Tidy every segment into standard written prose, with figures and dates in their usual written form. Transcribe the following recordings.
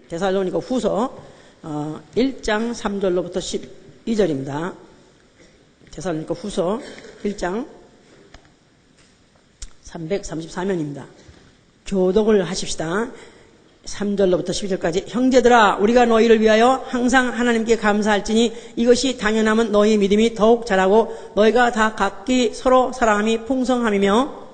데살로니가 후서 1장 3절로부터 12절입니다. 데살로니가 후서 1장 334면입니다. 교독을 하십시다. 3절로부터 12절까지. 형제들아, 우리가 너희를 위하여 항상 하나님께 감사할지니 이것이 당연하면 너희 믿음이 더욱 자라고 너희가 다 각기 서로 사랑함이 풍성함이며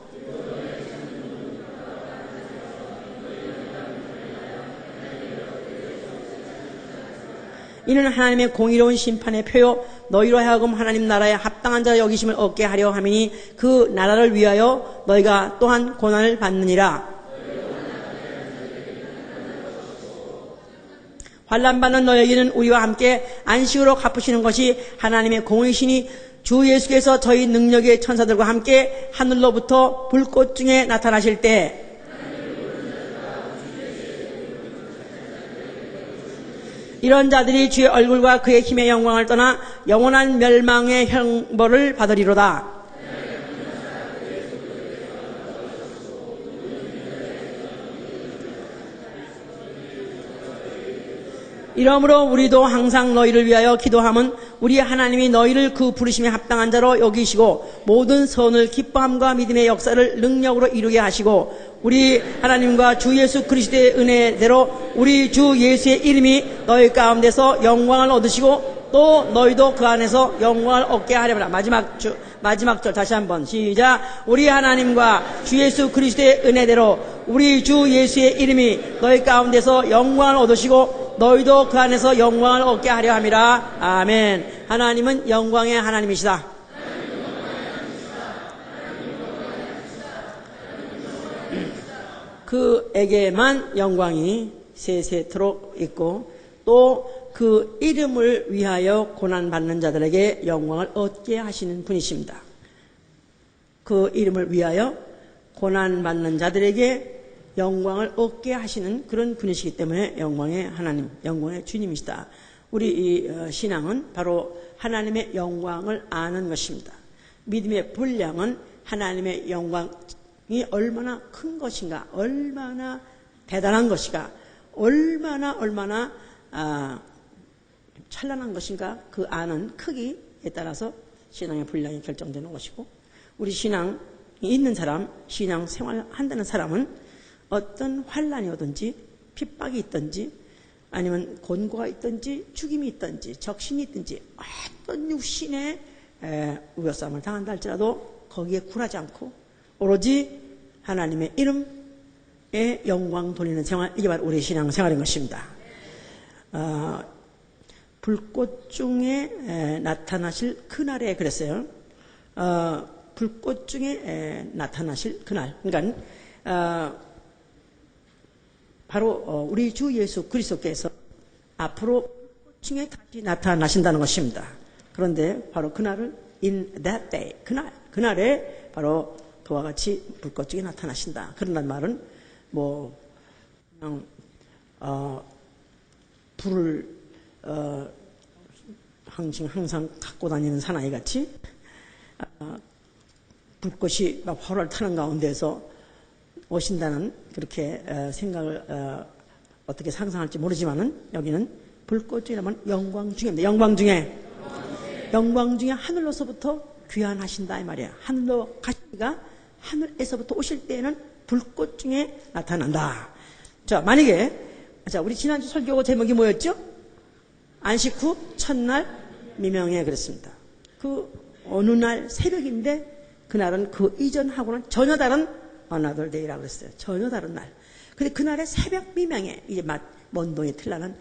이는 하나님의 공의로운 심판의 표요 너희로 하여금 하나님 나라에 합당한 자 여기심을 얻게 하려 함이니 그 나라를 위하여 너희가 또한 고난을 받느니라. 환난받는 너희에게는 우리와 함께 안식으로 갚으시는 것이 하나님의 공의시니 주 예수께서 저희 능력의 천사들과 함께 하늘로부터 불꽃 중에 나타나실 때 이런 자들이 주의 얼굴과 그의 힘의 영광을 떠나 영원한 멸망의 형벌을 받으리로다. 이러므로 우리도 항상 너희를 위하여 기도함은 우리 하나님이 너희를 그 부르심에 합당한 자로 여기시고 모든 선을 기뻐함과 믿음의 역사를 능력으로 이루게 하시고 우리 하나님과 주 예수 그리스도의 은혜대로 우리 주 예수의 이름이 너희 가운데서 영광을 얻으시고 또 너희도 그 안에서 영광을 얻게 하려라. 마지막 절 다시 한번 시작. 우리 하나님과 주 예수 그리스도의 은혜대로 우리 주 예수의 이름이 너희 가운데서 영광을 얻으시고 너희도 그 안에서 영광을 얻게 하려 함이라. 아멘. 하나님은 영광의 하나님이시다. 그에게만 영광이 세세토록 있고 또 그 이름을 위하여 고난받는 자들에게 영광을 얻게 하시는 분이십니다. 그 이름을 위하여 고난받는 자들에게 영광을 얻게 하시는 그런 분이시기 때문에 영광의 하나님, 영광의 주님이시다. 우리 이 신앙은 바로 하나님의 영광을 아는 것입니다. 믿음의 분량은 하나님의 영광이 얼마나 큰 것인가, 얼마나 대단한 것인가, 얼마나 찬란한 것인가, 그 아는 크기에 따라서 신앙의 분량이 결정되는 것이고, 우리 신앙이 있는 사람, 신앙 생활한다는 사람은 어떤 환난이 오든지 핍박이 있든지 아니면 곤고가 있든지 죽임이 있든지 적신이 있든지 어떤 육신의 우여싸움을 당한다 할지라도 거기에 굴하지 않고 오로지 하나님의 이름에 영광 돌리는 생활, 이게 바로 우리의 신앙 생활인 것입니다. 불꽃 중에 나타나실 그날에 그랬어요. 불꽃 중에 나타나실 그날. 그러니까 바로 우리 주 예수 그리스도께서 앞으로 불꽃 중에 다시 나타나신다는 것입니다. 그런데 바로 그날을 in that day, 그날에 바로 그와 같이 불꽃 중에 나타나신다. 그런단 말은 뭐 그냥 불을 항상 갖고 다니는 사나이 같이 불꽃이 막 활활 타는 가운데서 오신다는 그렇게 생각을 어떻게 상상할지 모르지만은 여기는 불꽃 중이라면 영광 중입니다. 영광 중에 하늘로서부터 귀환하신다 이 말이에요. 하늘로 가시니까 하늘에서부터 오실 때에는 불꽃 중에 나타난다. 자, 만약에 우리 지난주 설교 제목이 뭐였죠? 안식 후 첫날 미명에 그랬습니다. 그 어느 날 새벽인데 그날은 그 이전하고는 전혀 다른 another day라고 그랬어요. 전혀 다른 날. 근데 그날의 새벽 미명에 이제 먼 동이 틀나는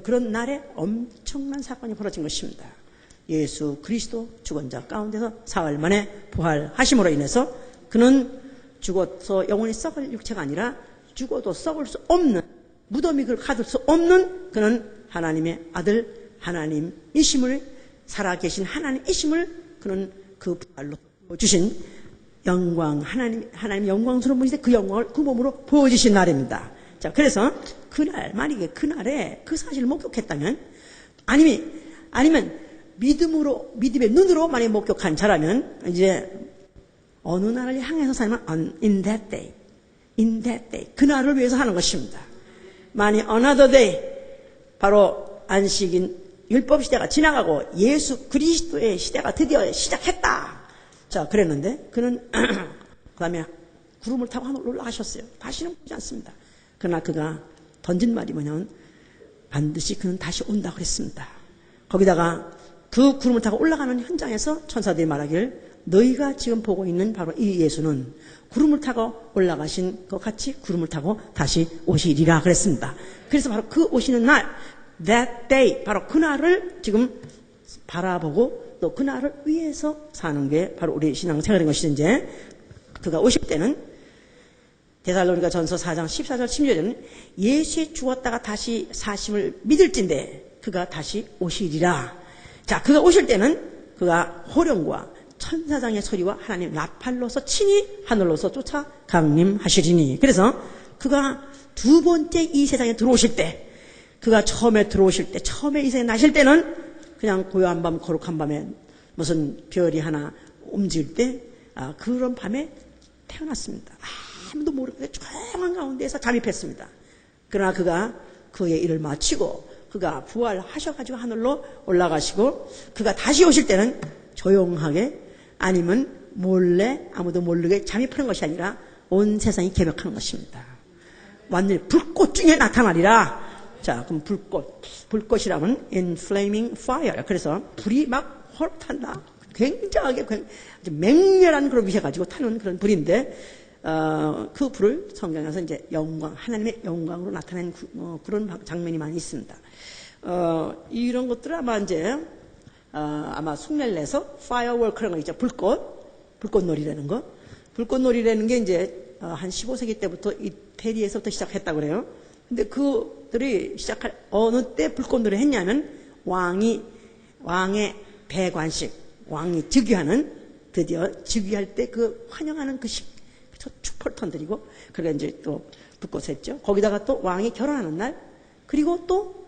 그런 날에 엄청난 사건이 벌어진 것입니다. 예수 그리스도 죽은 자 가운데서 사흘 만에 부활하심으로 인해서 그는 죽어서 영원히 썩을 육체가 아니라 죽어도 썩을 수 없는 무덤이 그를 가둘 수 없는 그는 하나님의 아들 하나님이심을 살아계신 하나님이심을 그는 그 부활로 주신 영광 하나님 영광스러운 분이신데 그 영광을 그 몸으로 보여주신 날입니다. 자, 그래서 그날 만약에 그날에 그 사실을 목격했다면 아니면 믿음의 눈으로 만약에 목격한 자라면 이제 어느 날을 향해서 살면 in that day 그날을 위해서 하는 것입니다. 만이 another day, 바로 안식인 율법 시대가 지나가고 예수 그리스도의 시대가 드디어 시작했다. 자, 그랬는데 그는 그 다음에 구름을 타고 하늘로 올라가셨어요. 다시는 보지 않습니다. 그러나 그가 던진 말이 뭐냐면 반드시 그는 다시 온다고 그랬습니다. 거기다가 그 구름을 타고 올라가는 현장에서 천사들이 말하길 너희가 지금 보고 있는 바로 이 예수는 구름을 타고 올라가신 것 같이 구름을 타고 다시 오시리라 그랬습니다. 그래서 바로 그 오시는 날, that day, 바로 그날을 지금 바라보고 또 그날을 위해서 사는 게 바로 우리 신앙생활인 것이죠. 이제 그가 오실 때는 데살로니가 전서 4장 14절 16절은 예수의 죽었다가 다시 사심을 믿을진데 그가 다시 오시리라. 자, 그가 오실 때는 그가 호령과 천사장의 소리와 하나님 나팔로서 친히 하늘로서 쫓아 강림하시리니. 그래서 그가 두 번째 이 세상에 들어오실 때, 그가 처음에 들어오실 때, 처음에 이 세상에 나실 때는 그냥 고요한 밤, 거룩한 밤에 무슨 별이 하나 움직일 때, 그런 밤에 태어났습니다. 아무도 모르게 조용한 가운데에서 잠입했습니다. 그러나 그가 그의 일을 마치고 그가 부활하셔가지고 하늘로 올라가시고 그가 다시 오실 때는 조용하게 아니면 몰래 아무도 모르게 잠입하는 것이 아니라 온 세상이 개벽하는 것입니다. 완전히 불꽃 중에 나타나리라. 자, 그럼 불꽃이라면 in flaming fire. 그래서 불이 막 헐탄다. 굉장하게 맹렬한 그런 위해 가지고 타는 그런 불인데 그 불을 성경에서 이제 영광, 하나님의 영광으로 나타낸 그런 장면이 많이 있습니다. 이런 것들을 아마 이제 아마 흉내를 내서 firework라는 거 있죠. 불꽃놀이라는 거. 불꽃놀이라는 게 이제 한 15세기 때부터 이태리에서부터 시작했다고 그래요. 근데 그들이 시작할 어느 때 불꽃놀이를 했냐면 왕의 배관식, 왕이 즉위하는 드디어 즉위할 때 그 환영하는 그 축포를 터뜨리고 그러니까 이제 또 불꽃을 했죠. 거기다가 또 왕이 결혼하는 날 그리고 또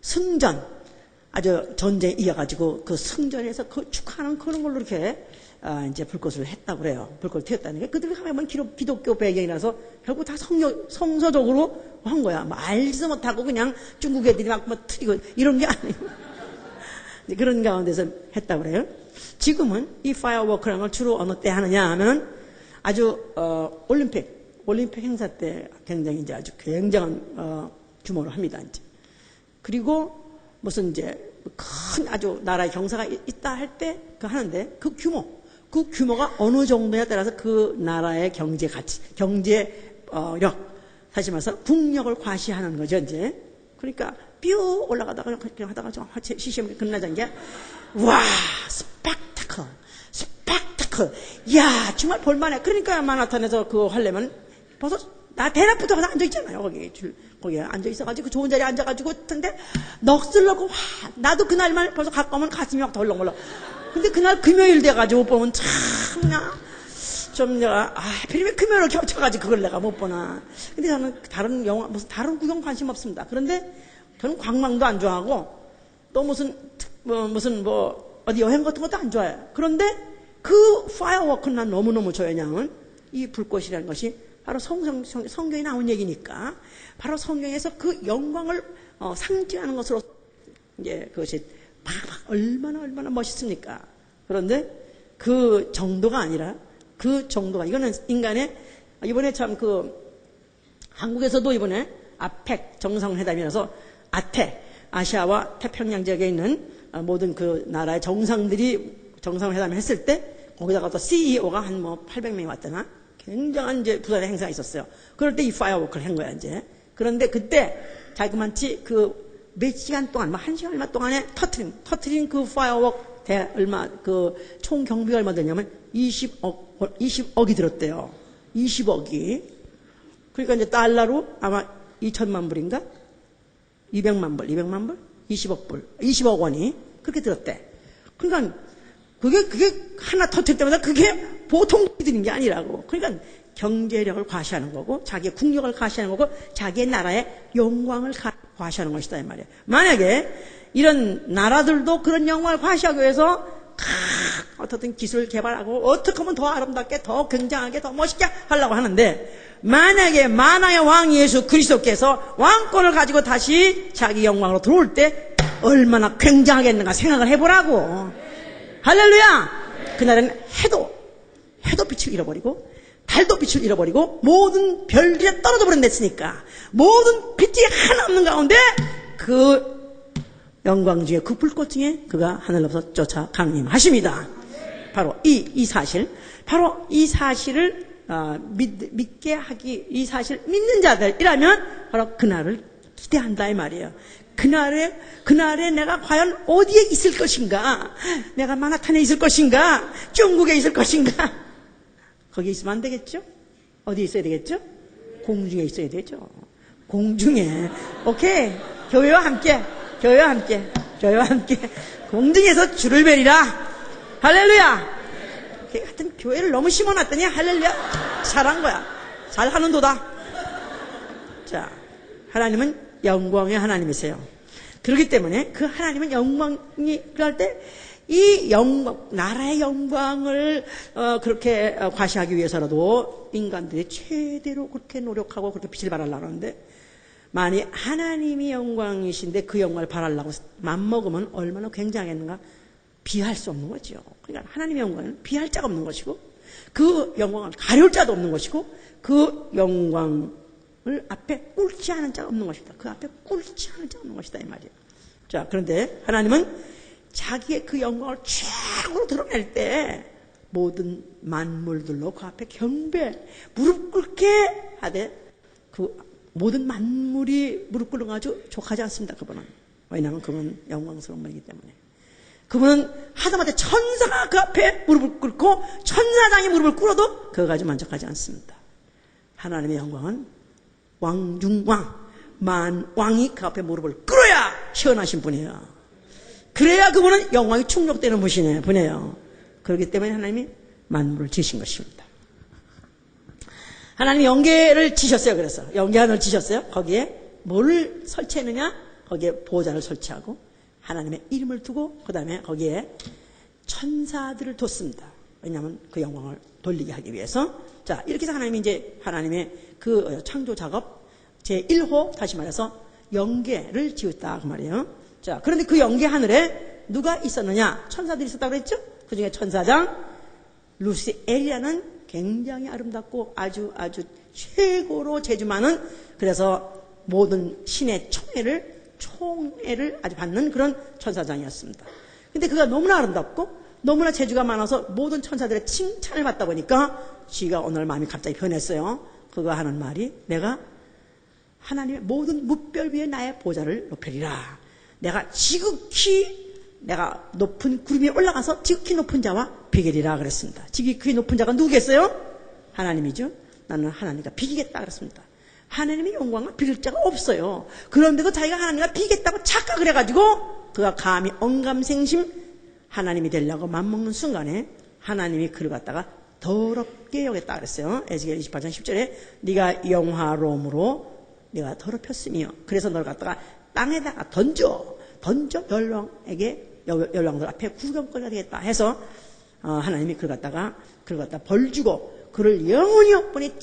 승전 아주 전쟁에 이어가지고 그 승전에서 그 축하하는 그런 걸로 이렇게 이제 불꽃을 했다고 그래요. 불꽃을 튀었다는 게 그들이 하면 기독교 배경이라서 결국 다 성서적으로 한 거야. 뭐 알지도 못하고 그냥 중국 애들이 막 뭐 트리고 이런 게 아니고 그런 가운데서 했다고 그래요. 지금은 이 파이어워크라는 걸 주로 어느 때 하느냐 하면은 아주 올림픽 행사 때 굉장히 이제 아주 굉장한 규모로 합니다. 이제 그리고 무슨 이제 큰 아주 나라의 경사가 있다 할 때 그 하는데 그 규모가 어느 정도에 따라서 그 나라의 경제 가치, 경제력, 사실 말해서 국력을 과시하는 거죠 이제. 그러니까 뾰 올라가다가 그냥 하다가 좀 시시하게 끝나자는 게 와 스펙타클 야 정말 볼만해. 그러니까 마나탄에서 그거 하려면 벌써 나 대낮부터 가서 앉아있잖아요. 거기에 앉아있어가지고 좋은 자리에 앉아가지고 근데 넋을 와 나도 그날만 벌써 가까우면 가슴이 막 덜렁덜렁. 근데 그날 금요일 돼가지고 못 보면 참나 좀 내가 하필이면 금요일을 겹쳐가지고 그걸 내가 못 보나. 근데 저는 다른 영화 무슨 다른 구경 관심 없습니다. 그런데 저는 관광도 안 좋아하고 또 무슨 어디 여행 같은 것도 안 좋아해요. 그런데 그 파이어워크는 난 너무너무 좋아요. 왜냐하면 이 불꽃이라는 것이 바로 성경에 나온 얘기니까 바로 성경에서 그 영광을 상징하는 것으로 이제 그것이 얼마나 멋있습니까? 그런데 그 정도가 아니라 이거는 인간의 이번에 참 한국에서도 이번에 아펙 정상회담이라서 아시아와 태평양 지역에 있는 모든 그 나라의 정상들이 정상회담을 했을 때 거기다가 또 CEO가 한 800명이 왔다나 굉장한 이제 부산의 행사가 있었어요. 그럴 때 이 파이어워크를 한 거야 이제. 그런데 그때 자그만치 몇 시간 동안, 1시간 얼마 동안에 터트린 그 파이어워크 총 경비가 얼마 되냐면 20억이 들었대요. 20억이. 그러니까 이제 달러로 아마 2천만 불인가? 200만 불? 20억 불. 20억 원이 그렇게 들었대. 그러니까 그게 하나 터질 때마다 그게 보통 드는 게 아니라고. 그러니까 경제력을 과시하는 거고 자기의 국력을 과시하는 거고 자기의 나라의 영광을 과시하는 것이다 이 말이에요. 만약에 이런 나라들도 그런 영광을 과시하기 위해서 어떻든 기술 개발하고 어떻게 하면 더 아름답게 더 굉장하게 더 멋있게 하려고 하는데, 만약에 만왕의 왕 예수 그리스도께서 왕권을 가지고 다시 자기 영광으로 들어올 때 얼마나 굉장하겠는가 생각을 해보라고. 할렐루야. 그날은 해도 빛을 잃어버리고 달도 빛을 잃어버리고 모든 별들이 떨어져 버린댔으니까 모든 빛이 하나 없는 가운데 그 영광 중에 그 불꽃 중에 그가 하늘로부터 쫓아 강림하십니다. 바로 이 사실, 바로 이 사실을 믿게 하기, 이 사실 믿는 자들이라면 바로 그날을 기대한다 이 말이에요. 그날에 내가 과연 어디에 있을 것인가? 내가 만하탄에 있을 것인가? 중국에 있을 것인가? 거기 있으면 안 되겠죠? 어디 있어야 되겠죠? 공중에 있어야 되죠. 공중에. 오케이. 교회와 함께 공중에서 주를 베리라. 할렐루야. 하여튼 교회를 너무 심어놨더니 할렐루야. 잘한 거야. 잘하는 도다. 자, 하나님은 영광의 하나님이세요. 그렇기 때문에 그 하나님은 영광이 그럴 때 이 영광, 나라의 영광을 그렇게 과시하기 위해서라도 인간들이 최대로 그렇게 노력하고 그렇게 빛을 발하려고 하는데, 만약 하나님이 영광이신데 그 영광을 발하려고 맘먹으면 얼마나 굉장했는가 비할 수 없는 거죠. 그러니까 하나님의 영광은 비할 자가 없는 것이고 그 영광을 가려울 자도 없는 것이고 그 영광을 앞에 꿇지 않은 자가 없는 것이다. 그 앞에 꿇지 않은 자가 없는 것이다 이 말이에요. 자, 그런데 하나님은 자기의 그 영광을 최고로 드러낼 때 모든 만물들로 그 앞에 경배, 무릎 꿇게 하되 그 모든 만물이 무릎 꿇는 거 아주 족하지 않습니다. 그분은. 왜냐하면 그분은 영광스러운 분이기 때문에. 그분은 하다못해 천사가 그 앞에 무릎을 꿇고 천사장이 무릎을 꿇어도 그거 가지고 만족하지 않습니다. 하나님의 영광은 왕중왕, 만왕이 그 앞에 무릎을 꿇어야 시원하신 분이에요. 그래야 그분은 영광이 충족되는 분이에요. 그렇기 때문에 하나님이 만물을 지으신 것입니다. 하나님이 영계를 지셨어요. 그래서 영계하늘을 지셨어요. 거기에 뭘 설치했느냐? 거기에 보좌를 설치하고 하나님의 이름을 두고 그 다음에 거기에 천사들을 뒀습니다. 왜냐하면 그 영광을 돌리게 하기 위해서. 자, 이렇게 해서 하나님이 이제 하나님의 그 창조 작업 제1호, 다시 말해서 영계를 지었다 그 말이에요. 자, 그런데 그 영계 하늘에 누가 있었느냐? 천사들이 있었다고 그랬죠? 그 중에 천사장 루시엘이라는 굉장히 아름답고 아주 최고로 재주 많은, 그래서 모든 신의 총애를 아주 받는 그런 천사장이었습니다. 근데 그가 너무나 아름답고 너무나 재주가 많아서 모든 천사들의 칭찬을 받다 보니까 쥐가 오늘 마음이 갑자기 변했어요. 그가 하는 말이, 내가 하나님의 모든 무별 위에 나의 보좌를 높이리라. 내가 높은 구름 위에 올라가서 지극히 높은 자와 비기리라 그랬습니다. 지극히 높은 자가 누구겠어요? 하나님이죠. 나는 하나님과 비기겠다 그랬습니다. 하나님의 영광을 비길 자가 없어요. 그런데도 자기가 하나님과 비기겠다고 착각을 해가지고 그가 감히 언감생심 하나님이 되려고 맘먹는 순간에 하나님이 그를 갖다가 더럽게 여겼다 그랬어요. 에스겔 28장 10절에 네가 영화로움으로 네가 더럽혔으며 그래서 너를 갖다가 땅에다가 던져 열왕들 앞에 구경거리가 되겠다 해서 하나님이 그를 갖다 벌 주고 그를 영원히 없보니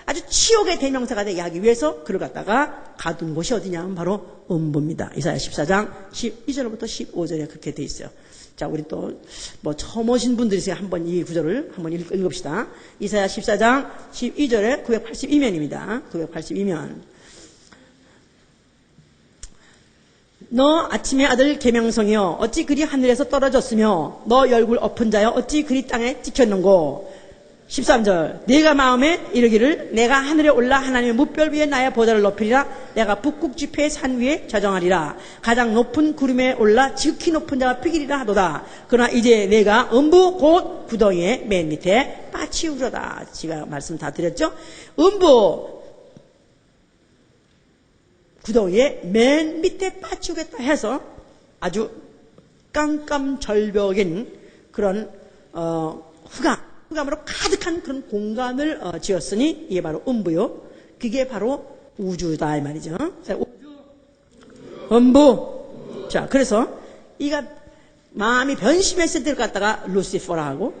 아주 치욕의 대명사가 되게 하기 위해서 그를 갖다가 가둔 곳이 어디냐 하면 바로 음부입니다. 이사야 14장 12절부터 15절에 그렇게 돼 있어요. 자, 우리 또 처음 오신 분들이 있어요. 한번 이 구절을 한번 읽읍시다. 이사야 14장 12절에 982면입니다. 982면. 너 아침의 아들 계명성이여 어찌 그리 하늘에서 떨어졌으며 너 얼굴 엎은 자여 어찌 그리 땅에 찍혔는고. 13절 네가 마음에 이르기를 내가 하늘에 올라 하나님의 무별 위에 나의 보좌를 높이리라. 내가 북극 지폐의 산 위에 좌정하리라. 가장 높은 구름에 올라 지극히 높은 자가 피기리라 하도다. 그러나 이제 내가 음부 곧 구덩이의 맨 밑에 빠치우려다. 제가 말씀 다 드렸죠. 음부 구덩이의 맨 밑에 빠치우겠다 해서 아주 깜깜절벽인 그런 흑암으로 가득한 그런 공간을 지었으니 이게 바로 음부요. 그게 바로 우주다 이 말이죠. 자, 음부. 자, 그래서 이가 마음이 변심했을 때를 갖다가 루시퍼라 하고,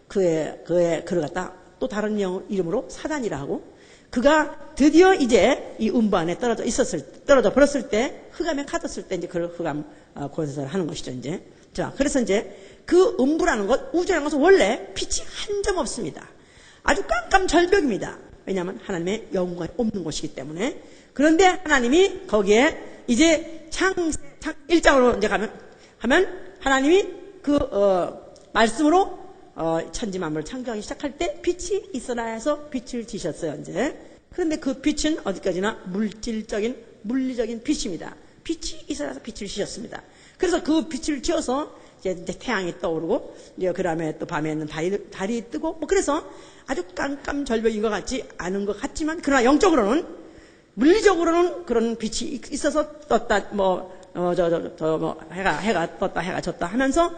그를 갖다 또 다른 이름으로 사단이라 하고, 그가 드디어 이제 이 음부 안에 떨어져 버렸을 때, 흑암에 가뒀을 때 이제 그걸 흑암 권세사를 하는 것이죠, 이제. 자, 그래서 이제 그 음부라는 것, 우주라는 것은 원래 빛이 한 점 없습니다. 아주 깜깜절벽입니다. 왜냐하면 하나님의 영광이 없는 곳이기 때문에. 그런데 하나님이 거기에 이제 창세 1장으로 이제 하면 하나님이 말씀으로 천지 만물을 창조하기 시작할 때 빛이 있어라 해서 빛을 지셨어요, 이제. 그런데 그 빛은 어디까지나 물리적인 빛입니다. 빛이 있어라 해서 빛을 지셨습니다. 그래서 그 빛을 지어서 이제 태양이 떠오르고, 이제 그 다음에 또 밤에는 달이 뜨고, 뭐 그래서 아주 깜깜절벽인 것 같지 않은 것 같지만, 그러나 영적으로는, 물리적으로는 그런 빛이 있어서 떴다, 해가 떴다, 해가 졌다 하면서,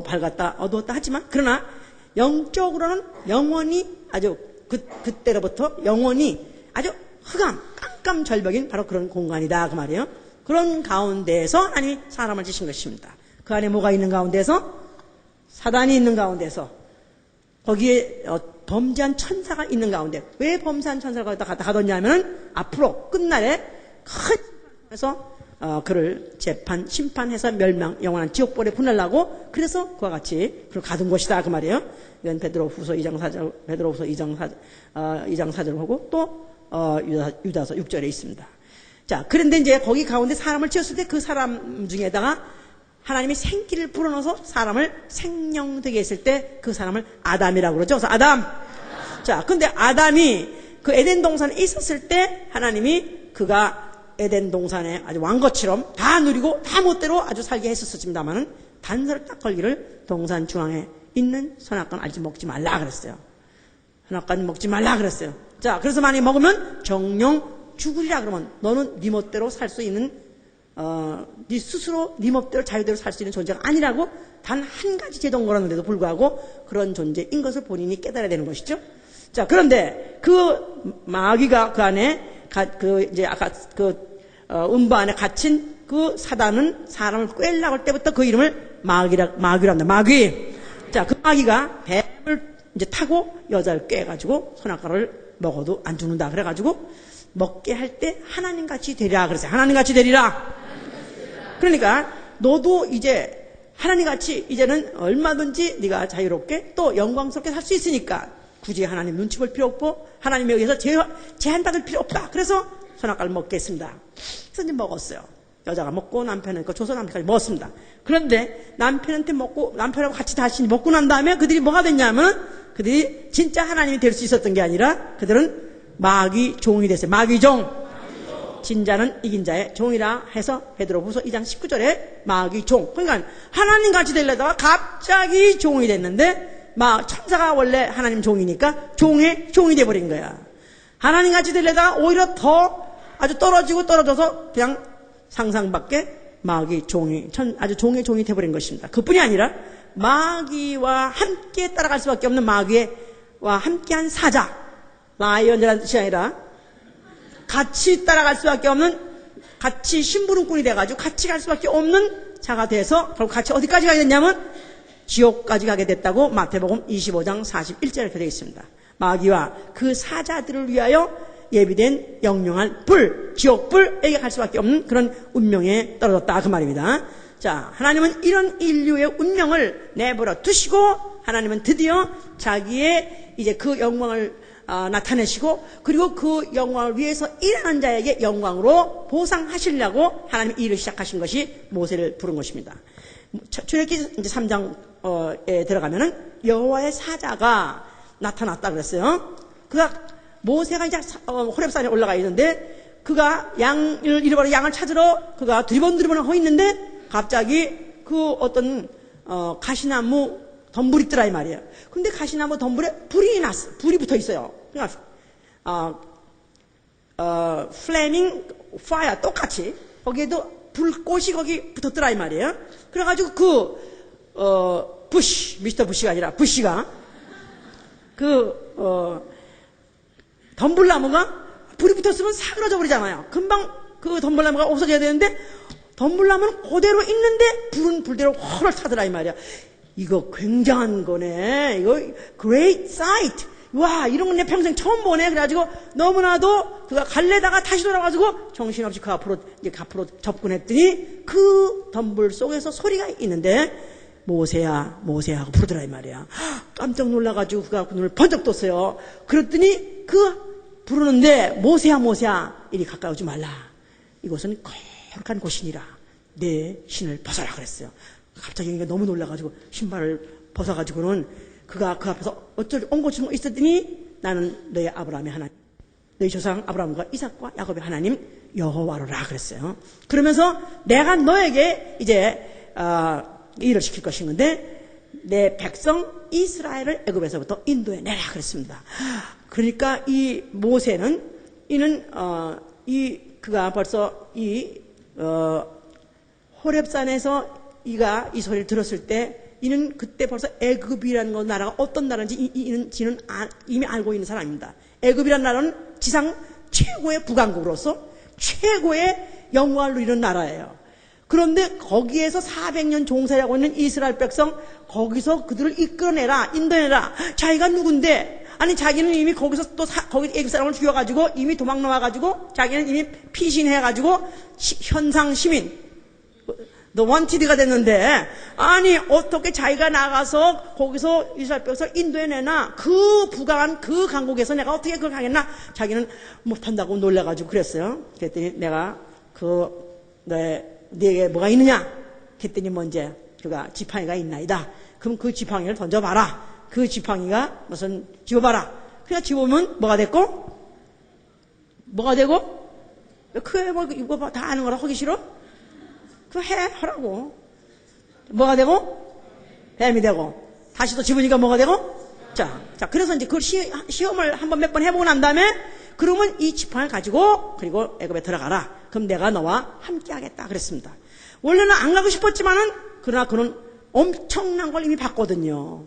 밝았다, 어두웠다 하지만, 그러나 영적으로는 영원히 아주 그때로부터 영원히 아주 깜깜절벽인 바로 그런 공간이다, 그 말이에요. 그런 가운데에서 하나님이 사람을 지신 것입니다. 그 안에 뭐가 있는 가운데서? 사단이 있는 가운데서, 거기에 범죄한 천사가 있는 가운데. 왜 범죄한 천사가 갖다 가뒀냐면은 앞으로 끝날에 큰 심판에서 그를 심판해서 영원한 지옥불에 보내려고, 그래서 그와 같이 그를 가둔 것이다, 그 말이에요. 이건 베드로후서 2장 4절을 하고 또 유다서 6절에 있습니다. 자, 그런데 이제 거기 가운데 사람을 지었을 때 그 사람 중에다가 하나님이 생기를 불어넣어서 사람을 생명되게 했을 때 그 사람을 아담이라고 그러죠. 그래서 아담. 자, 근데 아담이 그 에덴 동산에 있었을 때 하나님이 그가 에덴 동산에 아주 왕것처럼 다 누리고 다 멋대로 아주 살게 했었습니다만은 단서를 딱 걸기를 동산 중앙에 있는 선악과는 알지 먹지 말라 그랬어요. 선악과는 먹지 말라 그랬어요. 자, 그래서 많이 먹으면 정령 죽으리라 그러면 너는 네 멋대로 살 수 있는 네 스스로 네 멋대로 자유대로 살 수 있는 존재가 아니라고 단 한 가지 제동 걸었는데도 불구하고 그런 존재인 것을 본인이 깨달아야 되는 것이죠. 자, 그런데 그 마귀가 그 안에 이제 아까 음부 안에 갇힌 그 사단은 사람을 꿰려고 할 때부터 그 이름을 마귀란다. 마귀. 자, 그 마귀가 뱀을 이제 타고 여자를 꿰가지고 선악과를 먹어도 안 죽는다. 그래가지고 먹게 할 때 하나님 같이 되리라 그랬어요. 하나님 같이 되리라. 그러니까 너도 이제 하나님 같이 이제는 얼마든지 네가 자유롭게 또 영광스럽게 살 수 있으니까 굳이 하나님 눈치 볼 필요 없고 하나님에 의해서 제한받을 필요 없다. 그래서 선악과를 먹겠습니다. 그래서 이제 먹었어요. 여자가 먹고 남편은 줘서 남편까지 먹었습니다. 그런데 남편하고 같이 다시 먹고 난 다음에 그들이 뭐가 됐냐면 그들이 진짜 하나님이 될 수 있었던 게 아니라 그들은 마귀 종이 됐어요. 마귀 종. 진자는 이긴 자의 종이라 해서 베드로후서 2장 19절에 마귀 종. 그러니까 하나님 같이 되려다가 갑자기 종이 됐는데 천사가 원래 하나님 종이니까 종이 돼버린 거야. 하나님 같이 되려다가 오히려 더 아주 떨어져서 그냥 상상밖에 마귀 종이 아주 종의 종이 돼버린 것입니다. 그뿐이 아니라 마귀와 함께 따라갈 수밖에 없는 마귀와 함께한 사자, 라이언이라는 뜻이 아니라 같이 따라갈 수밖에 없는, 같이 심부름꾼이 돼가지고 같이 갈 수밖에 없는 자가 돼서 결국 같이 어디까지 가게 됐냐면 지옥까지 가게 됐다고 마태복음 25장 41절에 이렇게 되어 있습니다. 마귀와 그 사자들을 위하여 예비된 영영한 지옥불에게 갈 수밖에 없는 그런 운명에 떨어졌다, 그 말입니다. 자, 하나님은 이런 인류의 운명을 내버려 두시고 하나님은 드디어 자기의 이제 그 영광을 나타내시고 그리고 그 영광을 위해서 일하는 자에게 영광으로 보상하시려고 하나님이 일을 시작하신 것이 모세를 부른 것입니다. 출애굽기 이제 3장에 들어가면은 여호와의 사자가 나타났다 그랬어요. 모세가 이제 호렙산에 올라가 있는데 그가 양을 잃어버린 양을 찾으러 그가 두리번 하고 있는데 갑자기 그 어떤 가시나무 덤불이 있더라 이 말이에요. 근데 가시나무 덤불에 불이 붙어 있어요. 그러니까 플레밍 파이어 똑같이 거기에도 불꽃이 거기 붙었더라 이 말이에요. 그래가지고 미스터 부시가 아니라 부시가 덤불나무가 불이 붙었으면 사그러져 버리잖아요. 금방 그 덤불나무가 없어져야 되는데 덤불나무는 그대로 있는데 불은 불대로 활을 타더라 이 말이야. 이거 굉장한 거네. 이거 great sight. 와, 이런 건 내 평생 처음 보네. 그래가지고 너무나도 그가 갈래다가 다시 돌아가지고 정신없이 그 앞으로 접근했더니 그 덤불 속에서 소리가 있는데 모세야, 모세야 하고 부르더라 이 말이야. 깜짝 놀라가지고 그가 눈을 번쩍 떴어요. 그랬더니 그 부르는데 모세야, 모세야, 이리 가까이 오지 말라. 이곳은 거룩한 곳이니라. 내 신을 벗어라 그랬어요. 갑자기 너무 놀라가지고 신발을 벗어가지고는 그가 그 앞에서 어쩔 엉거주고 있었더니 나는 너의 아브라함의 하나님, 너희 조상 아브라함과 이삭과 야곱의 하나님 여호와로라 그랬어요. 그러면서 내가 너에게 이제 일을 시킬 것인 건데 내 백성 이스라엘을 애굽에서부터 인도해내라 그랬습니다. 그러니까 이 모세는 그가 벌써 호렙산에서 이가 이 소리를 들었을 때 이는 그때 벌써 애굽이라는 건 나라가 어떤 나라인지 지는 이미 알고 있는 사람입니다. 애굽이라는 나라는 지상 최고의 부강국으로서 최고의 영광을 누리는 나라예요. 그런데 거기에서 400년 종살이하고 있는 이스라엘 백성, 거기서 그들을 이끌어내라, 인도해라. 자기가 누군데? 아니 자기는 이미 거기서 또 거기 애굽 사람을 죽여가지고 이미 도망 나와가지고 자기는 이미 피신해가지고 현상 시민 너 원티드가 됐는데 아니 어떻게 자기가 나가서 거기서 이스라엘 백성을 인도해내나? 그 부강한 그 강국에서 내가 어떻게 그걸 하겠나? 자기는 못한다고 놀라가지고 그랬어요. 그랬더니 내가 네게 뭐가 있느냐? 그랬더니 먼저 그가 지팡이가 있나이다. 그럼 그 지팡이를 던져봐라. 그 지팡이가 무슨 집어봐라. 그냥 집으면 뭐가 됐고? 뭐가 되고? 그게 뭐 이거 다 아는 거라 하기 싫어? 그거 하라고. 뭐가 되고? 뱀이 되고. 다시 또 집으니까 뭐가 되고? 자, 그래서 이제 그 시험을 한번 몇 번 해보고 난 다음에 그러면 이 지팡이를 가지고 그리고 애굽에 들어가라. 그럼 내가 너와 함께 하겠다 그랬습니다. 원래는 안 가고 싶었지만은 그러나 그는 엄청난 걸 이미 봤거든요.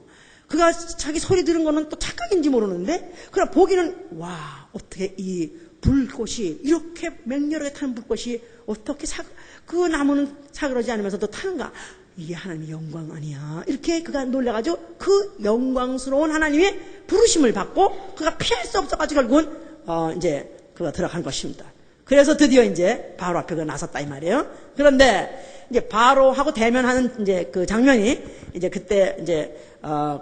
그가 자기 소리 들은 거는 또 착각인지 모르는데 그러나 보기는 와 어떻게 이 불꽃이 이렇게 맹렬하게 타는 불꽃이 어떻게 그 나무는 사그러지 않으면서도 타는가? 이게 하나님의 영광 아니야. 이렇게 그가 놀라가지고 그 영광스러운 하나님의 부르심을 받고 그가 피할 수 없어가지고 결국은 이제 그가 들어간 것입니다. 그래서 드디어 이제 바로 앞에 그 나섰다 이 말이에요. 그런데 이제 바로하고 대면하는 이제 그 장면이 이제 그때 이제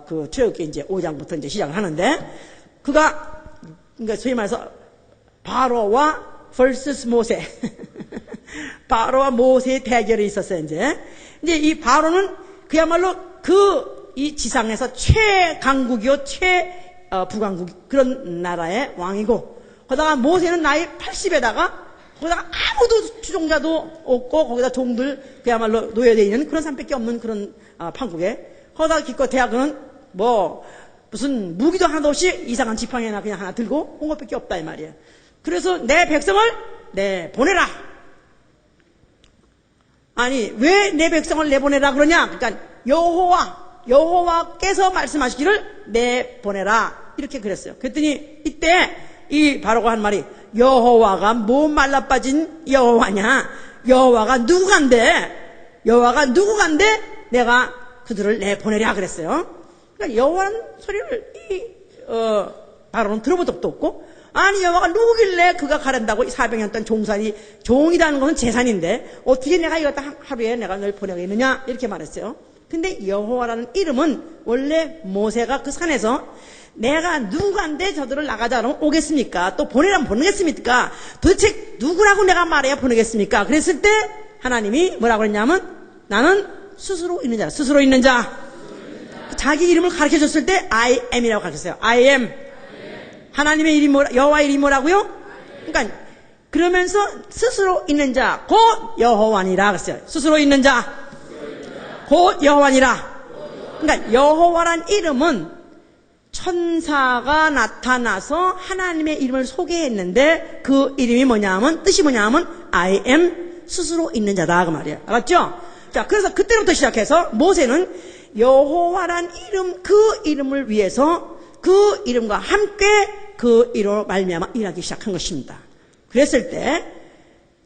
그 출애굽기 이제 5장부터 이제 시작을 하는데 그러니까 소위 말해서 바로와 vs 모세 바로와 모세의 대결이 있었어요. 이제 이 바로는 그야말로 이 지상에서 최강국이요 부강국 그런 나라의 왕이고 거기다가 모세는 나이 80에다가 거기다가 아무도 추종자도 없고 거기다 종들 그야말로 노예되어 있는 그런 사람밖에 없는 그런 판국에 거기다가 기껏해야 그는 뭐 무슨 무기도 하나도 없이 이상한 지팡이나 그냥 하나 들고 온 것밖에 없다 이 말이에요. 그래서 내 백성을 내보내라. 아니 왜 내 백성을 내보내라 그러냐? 그러니까 여호와께서 말씀하시기를 내보내라 이렇게 그랬어요. 그랬더니 이때 이 바로가 한 말이 여호와가 뭐 말라빠진 여호와냐? 여호와가 누구간데 내가 그들을 내보내랴 그랬어요. 그러니까 여호와는 소리를 바로는 들어본 적도 없고 아니 여호와가 누구길래 그가 가란다고 400년 동안 종이라는 것은 재산인데 어떻게 내가 이거 하루에 내가 널 보내겠느냐 이렇게 말했어요. 근데 여호와라는 이름은 원래 모세가 그 산에서 내가 누구한테 저들을 나가자 그러면 오겠습니까? 또 보내라면 보내겠습니까? 도대체 누구라고 내가 말해야 보내겠습니까? 그랬을 때 하나님이 뭐라고 그랬냐면 나는 스스로 있는 자. 자기 이름을 가르쳐줬을 때 I am이라고 가르쳤어요. I am. 하나님의 이름이 여호와의 이름이 뭐라고요? 그러니까 그러면서 스스로 있는 자 곧 여호와니라 그랬어요. 스스로 있는 자 곧 여호와니라. 그러니까 여호와란 이름은 천사가 나타나서 하나님의 이름을 소개했는데 그 이름이 뭐냐면 뜻이 뭐냐면 I am 스스로 있는 자다 그 말이에요. 알았죠? 자, 그래서 그때부터 시작해서 모세는 여호와란 이름 그 이름을 위해서 그 이름과 함께 그 이름으로 말미암아 일하기 시작한 것입니다. 그랬을 때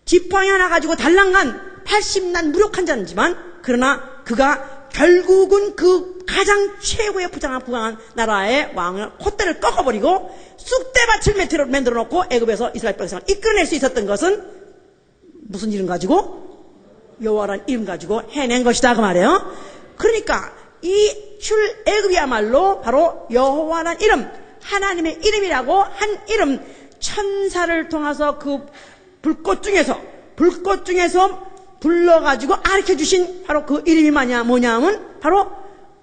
지팡이 하나 가지고 달랑간 80난 무력한 자지만 그러나 그가 결국은 그 가장 최고의 부강한 나라의 왕을 콧대를 꺾어버리고 쑥대밭을 만들어 놓고 애굽에서 이스라엘 백성을 이끌어낼 수 있었던 것은 무슨 이름 가지고? 여호와라는 이름 가지고 해낸 것이다 그 말이에요. 그러니까 이 출애굽이야말로 바로 여호와라는 이름, 하나님의 이름이라고 한 이름, 천사를 통해서 그 불꽃 중에서 불러가지고 가르쳐 주신 바로 그 이름이 뭐냐면 바로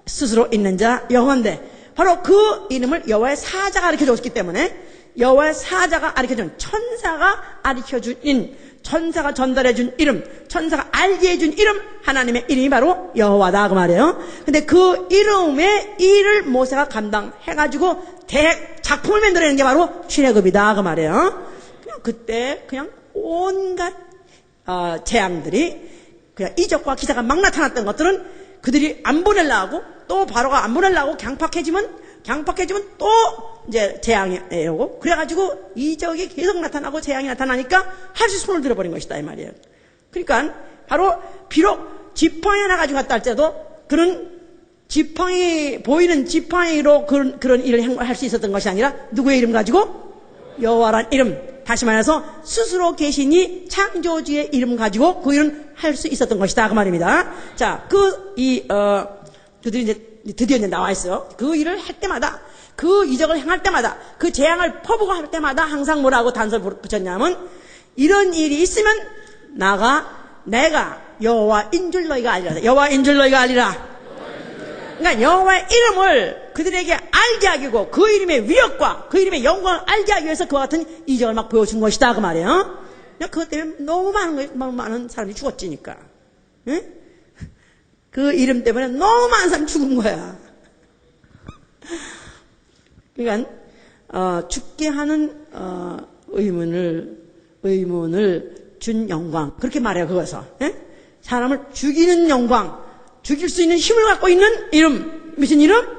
스스로 있는 자 여호와인데, 바로 그 이름을 여호와의 사자가 가르쳐 줬기 때문에 여호와의 사자가 가르쳐 준, 천사가 가르쳐 준 이름, 천사가 전달해 준 이름, 천사가 알게 해준 이름, 하나님의 이름이 바로 여호와다 그 말이에요. 근데 그 이름의 일을 모세가 감당해가지고 작품을 만들어내는 게 바로 출애굽이다 그 말이에요. 그때 그냥 온갖 재앙들이, 그냥 이적과 기사가 막 나타났던 것들은 그들이 안 보내려고, 또 바로가 안 보내려고 강팍해지면 또 이제 재앙이 오고, 그래가지고 이적이 계속 나타나고 재앙이 나타나니까 할 수 손을 들어버린 것이다 이 말이에요. 그러니까 바로 비록 지팡이 하나 가지고 갔다 할지라도 그런 보이는 지팡이로 그런 일을 할 수 있었던 것이 아니라 누구의 이름 가지고? 여호와란 이름, 다시 말해서 스스로 계시니 창조주의 이름 가지고 그 일은 할 수 있었던 것이다 그 말입니다. 자, 그들이 이제 드디어 이제 나와 있어요. 그 일을 할 때마다, 그 이적을 행할 때마다, 그 재앙을 퍼부고 할 때마다 항상 뭐라고 단서를 붙였냐면, 이런 일이 있으면 내가 여호와인 줄 너희가 알리라. 여호와인 줄 너희가 알리라. 그러니까 여호와의 이름을 그들에게 알게 하고 그 이름의 위력과 그 이름의 영광을 알게 하기 위해서 그와 같은 이적을 막 보여준 것이다 그 말이에요. 그것 때문에 너무 많은 사람이 죽었지니까. 응? 그 이름 때문에 너무 많은 사람이 죽은 거야. 그러니까 죽게 하는 의문을 준 영광, 그렇게 말해요. 그것서 사람을 죽이는 영광, 죽일 수 있는 힘을 갖고 있는 이름, 무슨 이름?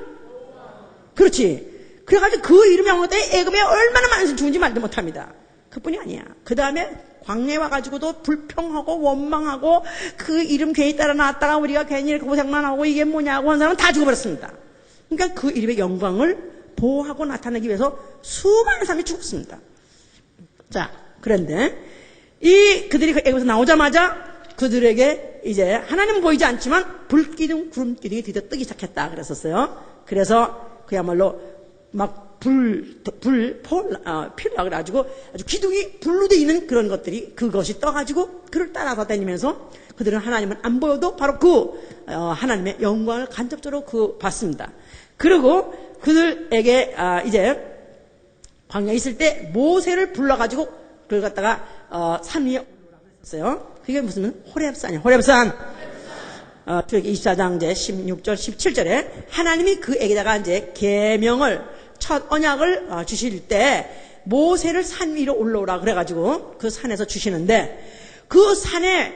그렇지. 그래가지고 그 이름이 없는 때 애굽에 얼마나 많은 사람이 죽은지 말도 못합니다. 그뿐이 아니야. 그 다음에 광야에 와가지고도 불평하고 원망하고 그 이름 괜히 따라 나왔다가 우리가 괜히 이렇게 고생만 하고 이게 뭐냐고 하는 사람은 다 죽어버렸습니다. 그러니까 그 이름의 영광을 보호하고 나타내기 위해서 수많은 사람이 죽었습니다. 자, 그런데 그들이 그 애굽에서 나오자마자 그들에게 이제 하나님은 보이지 않지만 불기둥, 구름기둥이 드디어 뜨기 시작했다 그랬었어요. 그래서 그야말로 막 피우려 그래가지고 아주 기둥이 불로 돼 있는 그런 것들이, 그것이 떠가지고 그를 따라서 다니면서 그들은 하나님은 안 보여도 바로 하나님의 영광을 간접적으로 봤습니다. 그리고 그들에게 이제 광야에 있을 때 모세를 불러가지고 그걸 갖다가 산 위에 올라가고 했어요. 그게 무슨 호렙산이에요. 호렙산. 출애굽기 24장 이제 16절 17절에 하나님이 그에게다가 이제 계명을, 첫 언약을 주실 때 모세를 산 위로 올라오라 그래가지고 그 산에서 주시는데, 그 산에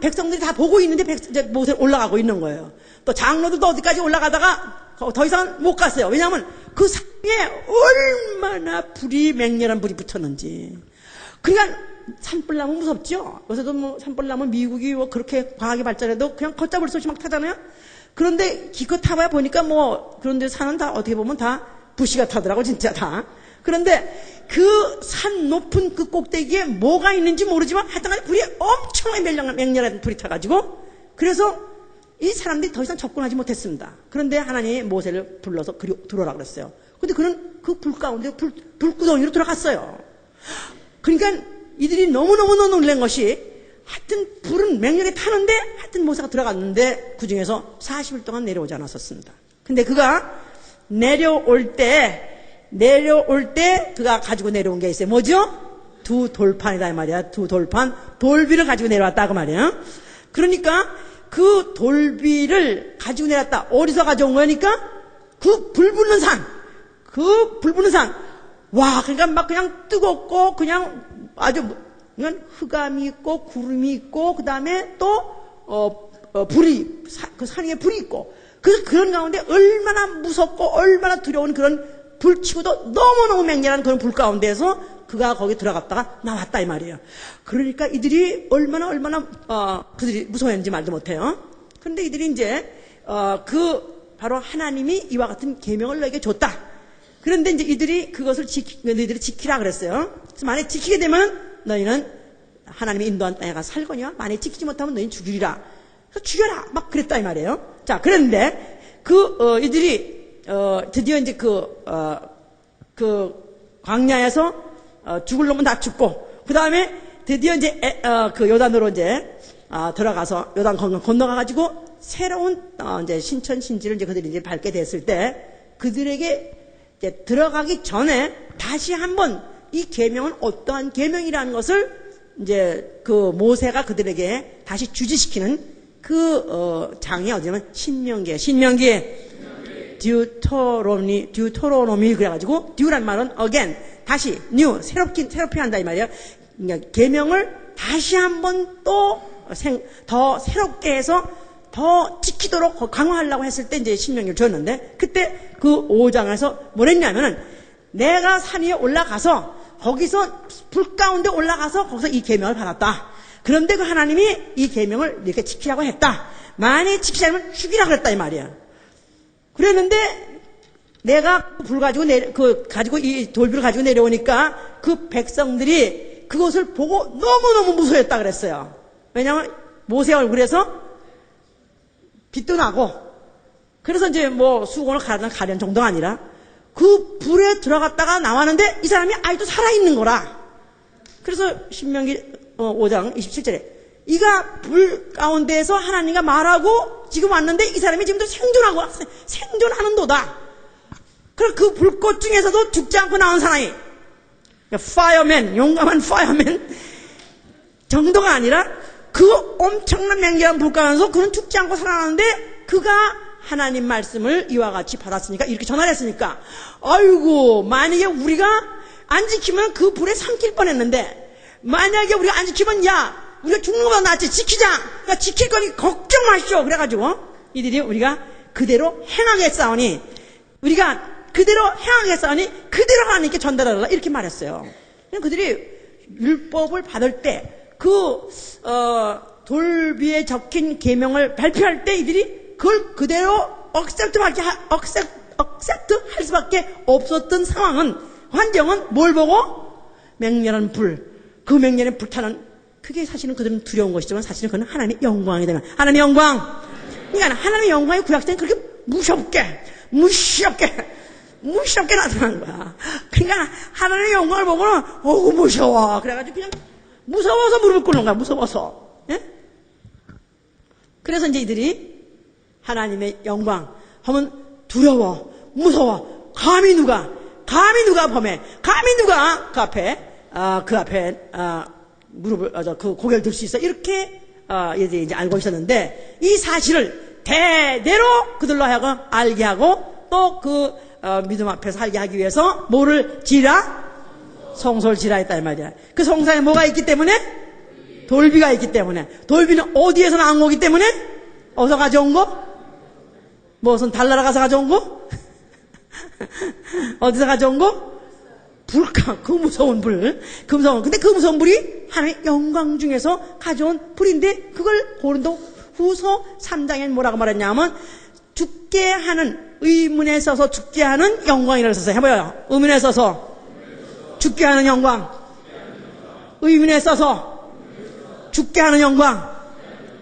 백성들이 다 보고 있는데 모세는 올라가고 있는 거예요. 또 장로들도 어디까지 올라가다가 더 이상 못 갔어요. 왜냐하면 그 산에 얼마나 맹렬한 불이 붙었는지. 그러니까 산불나무 무섭죠. 요새도 산불나무 미국이 그렇게 과학이 발전해도 그냥 걷잡을 수 없이 막 타잖아요. 그런데 기껏 타봐야 보니까 그런데 산은 다 어떻게 보면 다 부시가 타더라고 진짜 다. 그런데 그 산 높은 그 꼭대기에 뭐가 있는지 모르지만 하여튼 불이 엄청나게 맹렬한 불이 타가지고, 그래서 이 사람들이 더 이상 접근하지 못했습니다. 그런데 하나님이 모세를 불러서 들어오라 그랬어요. 근데 그는 그 불 가운데 불구덩이로 들어갔어요. 그러니까 이들이 너무너무 놀란 것이, 하여튼 불은 맹렬히 타는데 하여튼 모세가 들어갔는데 그 중에서 40일 동안 내려오지 않았었습니다. 근데 그가 내려올 때 그가 가지고 내려온 게 있어요. 뭐죠? 두 돌판이다 이 말이야. 두 돌판, 돌비를 가지고 내려왔다 그 말이야. 그러니까 그 돌비를 가지고 내려왔다. 어디서 가져온 거니까? 그 불 붙는 산. 와, 그러니까 막 그냥 뜨겁고 그냥 아주 그냥 흑암이 있고 구름이 있고 그 다음에 또 그 산 위에 불이 있고, 그런 가운데 얼마나 무섭고 얼마나 두려운 그런 불치고도 너무너무 맹렬한 그런 불 가운데에서 그가 거기 들어갔다가 나왔다 이 말이에요. 그러니까 이들이 얼마나 그들이 무서워했는지 말도 못해요. 그런데 이들이 이제 바로 하나님이 이와 같은 계명을 너에게 줬다. 그런데 이제 이들이 그것을 너희들이 지키라 그랬어요. 그래서 만약 지키게 되면 너희는 하나님이 인도한 땅에 가서 살거니와 만약 지키지 못하면 너희는 죽이리라. 그래서 죽여라 막 그랬다 이 말이에요. 자, 그런데 이들이 드디어 이제 광야에서 죽을 놈은 다 죽고 그 다음에 드디어 이제 요단으로 이제 들어가서 요단 건너가가지고 새로운 이제 신천 신지를 이제 그들이 이제 밟게 됐을 때 그들에게 이제 들어가기 전에 다시 한번 이 계명은 어떠한 계명이라는 것을 이제 모세가 그들에게 다시 주지시키는 장이 어디냐면 신명기에 듀토로노미 그래가지고 듀란 말은 again 다시 new 새롭게 한다 이 말이에요. 그러니까 계명을 다시 한번 또 더 새롭게 해서 더 지키도록 강화하려고 했을 때 이제 신명기를 줬는데 그때 그 5장에서 뭐랬냐면은 내가 산 위에 올라가서 거기서 불 가운데 올라가서 거기서 이 계명을 받았다. 그런데 그 하나님이 이 계명을 이렇게 지키라고 했다. 만약 지키지 않으면 죽이라 그랬다 이 말이야. 그랬는데 내가 불 가지고 이 돌비를 가지고 내려오니까 그 백성들이 그것을 보고 너무너무 무서워했다 그랬어요. 왜냐하면 모세 얼굴에서 빛도 나고 그래서 이제 뭐 수건을 가려는 정도가 아니라 그 불에 들어갔다가 나왔는데 이 사람이 아직도 살아있는 거라. 그래서 신명기 5장 27절에 이가 불 가운데에서 하나님과 말하고 지금 왔는데 이 사람이 지금도 생존하는도다. 그래서 그 불꽃 중에서도 죽지 않고 나온 사람이 파이어맨, 용감한 파이어맨 정도가 아니라 그 엄청난 맹렬한 불 가운데서 그는 죽지 않고 살아나는데 그가 하나님 말씀을 이와 같이 받았으니까 이렇게 전화를 했으니까 아이고 만약에 우리가 안 지키면 그 불에 삼킬 뻔했는데 만약에 우리가 안 지키면 우리가 죽는 것보다 낫지 지키자. 그러니까 지킬 거니 걱정 마시오. 그래가지고 이들이 우리가 그대로 행하겠사오니 그대로 하나님께 전달하라 이렇게 말했어요. 그들이 율법을 받을 때 돌비에 적힌 계명을 발표할 때 이들이 그걸 그대로 억셉트 할 수밖에 없었던 환경은 뭘 보고? 맹렬한 그 맹렬한 불타는 그게 사실은 그들은 두려운 것이지만 사실은 그건 하나님의 영광이 되는 하나님의 영광. 그러니까 하나님의 영광이 구약시대는 그렇게 무섭게 나타나는 거야. 그러니까 하나님의 영광을 보고는 무서워. 그래가지고 그냥 무서워서 무릎을 꿇는 거야. 무서워서. 예? 그래서 이제 이들이 하나님의 영광 하면 두려워, 무서워. 감히 누가 범해? 감히 누가 그 앞에 무릎을 고개를 들 수 있어? 이렇게 이제 알고 있었는데 이 사실을 대대로 그들로 하여금 알게 하고 또 믿음 앞에서 살게 하기 위해서 뭐를 지라? 성소를 지라 했다 이 말이야. 그 성상에 뭐가 있기 때문에? 돌비가 있기 때문에. 돌비는 어디에서 나온 거기 때문에? 어디서 가져온 거? 무슨 달나라 가서 가져온 거? 어디서 가져온 거? 그 무서운 불. 근데 그 무서운 불이 하나님의 영광 중에서 가져온 불인데 그걸 고린도후서 3장에 뭐라고 말했냐면 죽게 하는 의문에 써서 죽게 하는 영광이라고 썼어요. 해봐요. 의문에 써서 죽게 하는 영광. 의문에 써서 죽게 하는 영광.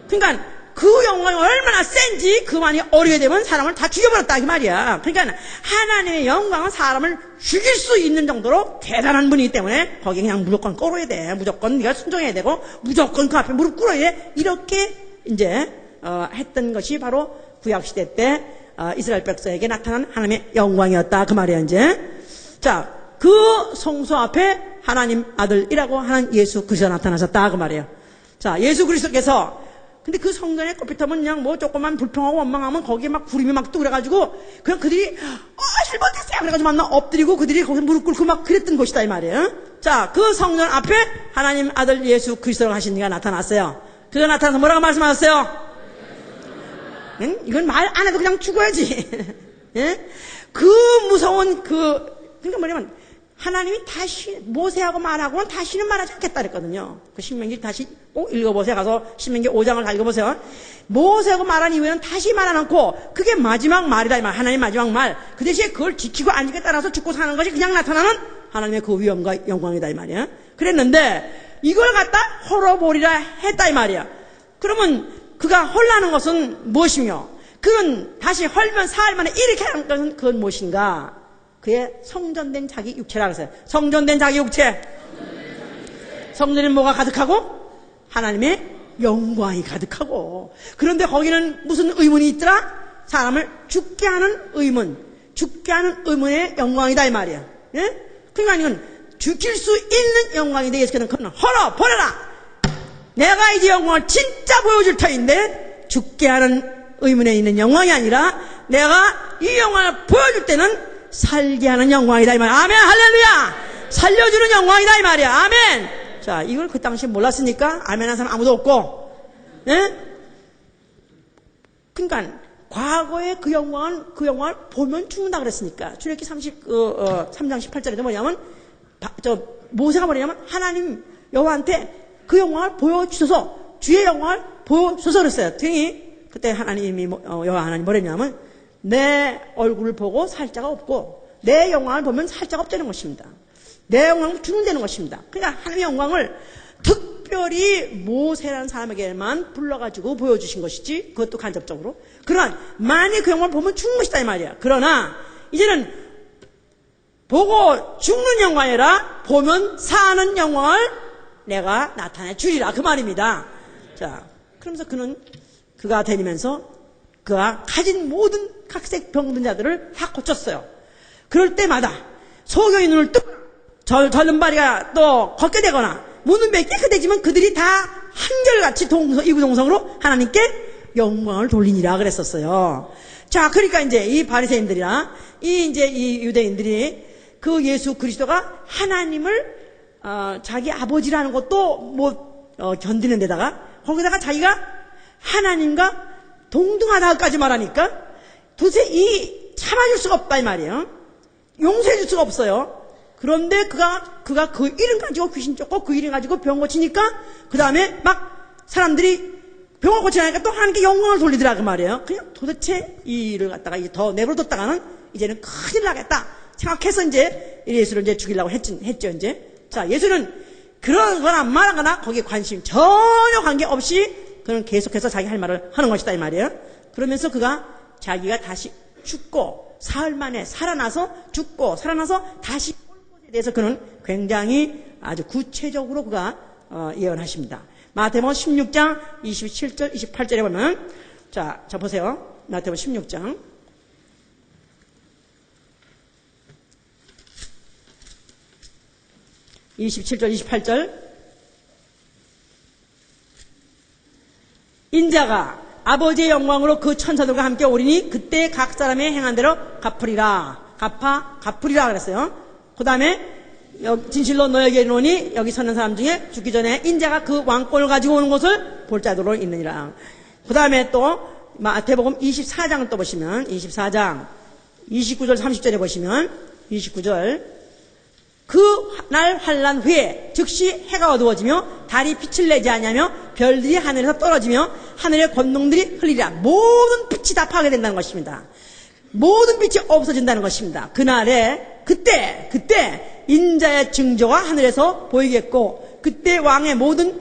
그러니까 그 영광이 얼마나 센지 그만이 어리게 되면 사람을 다 죽여버렸다 이 말이야. 그러니까 하나님의 영광은 사람을 죽일 수 있는 정도로 대단한 분이기 때문에 거기에 그냥 무조건 꿇어야 돼. 무조건 네가 순종해야 되고 무조건 그 앞에 무릎 꿇어야 돼. 이렇게 이제 했던 것이 바로 구약시대 때 이스라엘 백성에게 나타난 하나님의 영광이었다 그 말이야. 이제 자, 그 성소 앞에 하나님 아들이라고 하는 예수 그리스도가 나타나셨다 그 말이에요. 자, 예수 그리스도께서 근데 그 성전에 꼽히면 그냥 뭐 조금만 불평하고 원망하면 거기에 막 구름이 막 뜨고 그래가지고 그냥 그들이 잘못했어요 그래가지고 막 엎드리고 그들이 거기서 무릎 꿇고 막 그랬던 것이다 이 말이에요. 자, 그 성전 앞에 하나님 아들 예수 그리스도라고 하신 이가 나타났어요. 그가 나타나서 뭐라고 말씀하셨어요? 응? 이건 말 안 해도 그냥 죽어야지. 예? 그 무서운 그러니까 뭐냐면 하나님이 다시 모세하고 말하고는 다시는 말하지 않겠다 그랬거든요. 그 신명기 다시 꼭 읽어보세요. 가서 신명기 5장을 다 읽어보세요. 모세하고 말한 이후에는 다시 말 안 않고 그게 마지막 말이다 이 말. 하나님 마지막 말. 그 대신에 그걸 지키고 안 지키에 따라서 죽고 사는 것이 그냥 나타나는 하나님의 그 위엄과 영광이다 이 말이야. 그랬는데 이걸 갖다 헐어버리라 했다 이 말이야. 그러면 그가 헐라는 것은 무엇이며 그는 다시 헐면 사흘 만에 이렇게 하는 것은 그건 무엇인가? 그의 성전된 자기 육체라고 했어요. 성전된 자기 육체. 성전에는 뭐가 가득하고? 하나님의 영광이 가득하고. 그런데 거기는 무슨 의문이 있더라? 사람을 죽게 하는 의문. 죽게 하는 의문의 영광이다 이 말이야. 예? 그러니까 이건 죽일 수 있는 영광인데 예수께서는 그는 헐어 버려라. 내가 이제 영광을 진짜 보여줄 터인데 죽게 하는 의문에 있는 영광이 아니라 내가 이 영광을 보여줄 때는 살게 하는 영광이다 이 말이야. 아멘 할렐루야. 살려주는 영광이다 이 말이야. 아멘. 자, 이걸 그 당시에 몰랐으니까 아멘 한 사람 아무도 없고. 예? 그러니까 과거의 그 영광을 보면 죽는다 그랬으니까 출애굽기 3장 18절에도 뭐냐면 모세가 뭐냐면 하나님 여호와한테 그 영광을 보여주셔서 주의 영광을 보여주셔서 그랬어요. 그때 하나님이 여호와 하나님 뭐랬냐면 내 얼굴을 보고 살자가 없고 내 영광을 보면 살자가 없다는 것입니다. 내 영광을 죽는다는 것입니다. 그러니까 하나님의 영광을 특별히 모세라는 사람에게만 불러가지고 보여주신 것이지 그것도 간접적으로. 그러나 만일 그 영광을 보면 죽는 것이다 이 말이야. 그러나 이제는 보고 죽는 영광이 아니라 보면 사는 영광을 내가 나타내 주리라 그 말입니다. 자, 그러면서 그가 다니면서 그가 가진 모든 각색 병든 자들을 다 고쳤어요. 그럴 때마다 소경의 눈을 뜨고 절름발이가 또 걷게 되거나 무눈배 깨끗해지면 그들이 다 한결같이 이구동성으로 하나님께 영광을 돌리니라 그랬었어요. 자, 그러니까 이제 이 바리새인들이나 이 유대인들이 그 예수 그리스도가 하나님을 자기 아버지라는 것도 못 견디는 데다가 거기다가 자기가 하나님과 동등하다까지 말하니까 도대체 참아줄 수가 없다 이 말이에요. 용서해줄 수가 없어요. 그런데 그가 그 이름 가지고 귀신 쫓고 그 이름 가지고 병 고치니까 그 다음에 막 사람들이 병을 고치니까 또 하나님께 영광을 돌리더라 그 말이에요. 그냥 도대체 이 일을 갖다가 더 내버려뒀다가는 이제는 큰일 나겠다 생각해서 이제 예수를 이제 죽이려고 했죠 이제. 자, 예수는 그런 거나 말한 거나 거기에 관심 전혀 관계없이 그는 계속해서 자기 할 말을 하는 것이다 이 말이에요. 그러면서 그가 자기가 다시 죽고 사흘 만에 살아나서 죽고 살아나서 다시 올 것에 대해서 그는 굉장히 아주 구체적으로 그가 예언하십니다. 마태복음 16장 27절 28절에 보면 자 보세요. 마태복음 16장 27절 28절 인자가 아버지의 영광으로 그 천사들과 함께 오리니 그때 각 사람의 행한 대로 갚으리라. 갚으리라 그랬어요. 그 다음에 진실로 너에게 이르노니 여기 서는 사람 중에 죽기 전에 인자가 그 왕권을 가지고 오는 것을 볼 자도록 있느니라. 그 다음에 또 마태복음 24장을 또 보시면 24장 29절 30절에 보시면 29절 그 날 환난 후에 즉시 해가 어두워지며 달이 빛을 내지 않냐며 별들이 하늘에서 떨어지며 하늘의 권능들이 흘리리라. 모든 빛이 다 파괴된다는 것입니다. 모든 빛이 없어진다는 것입니다. 그날에 그때 인자의 증조가 하늘에서 보이겠고 그때 왕의 모든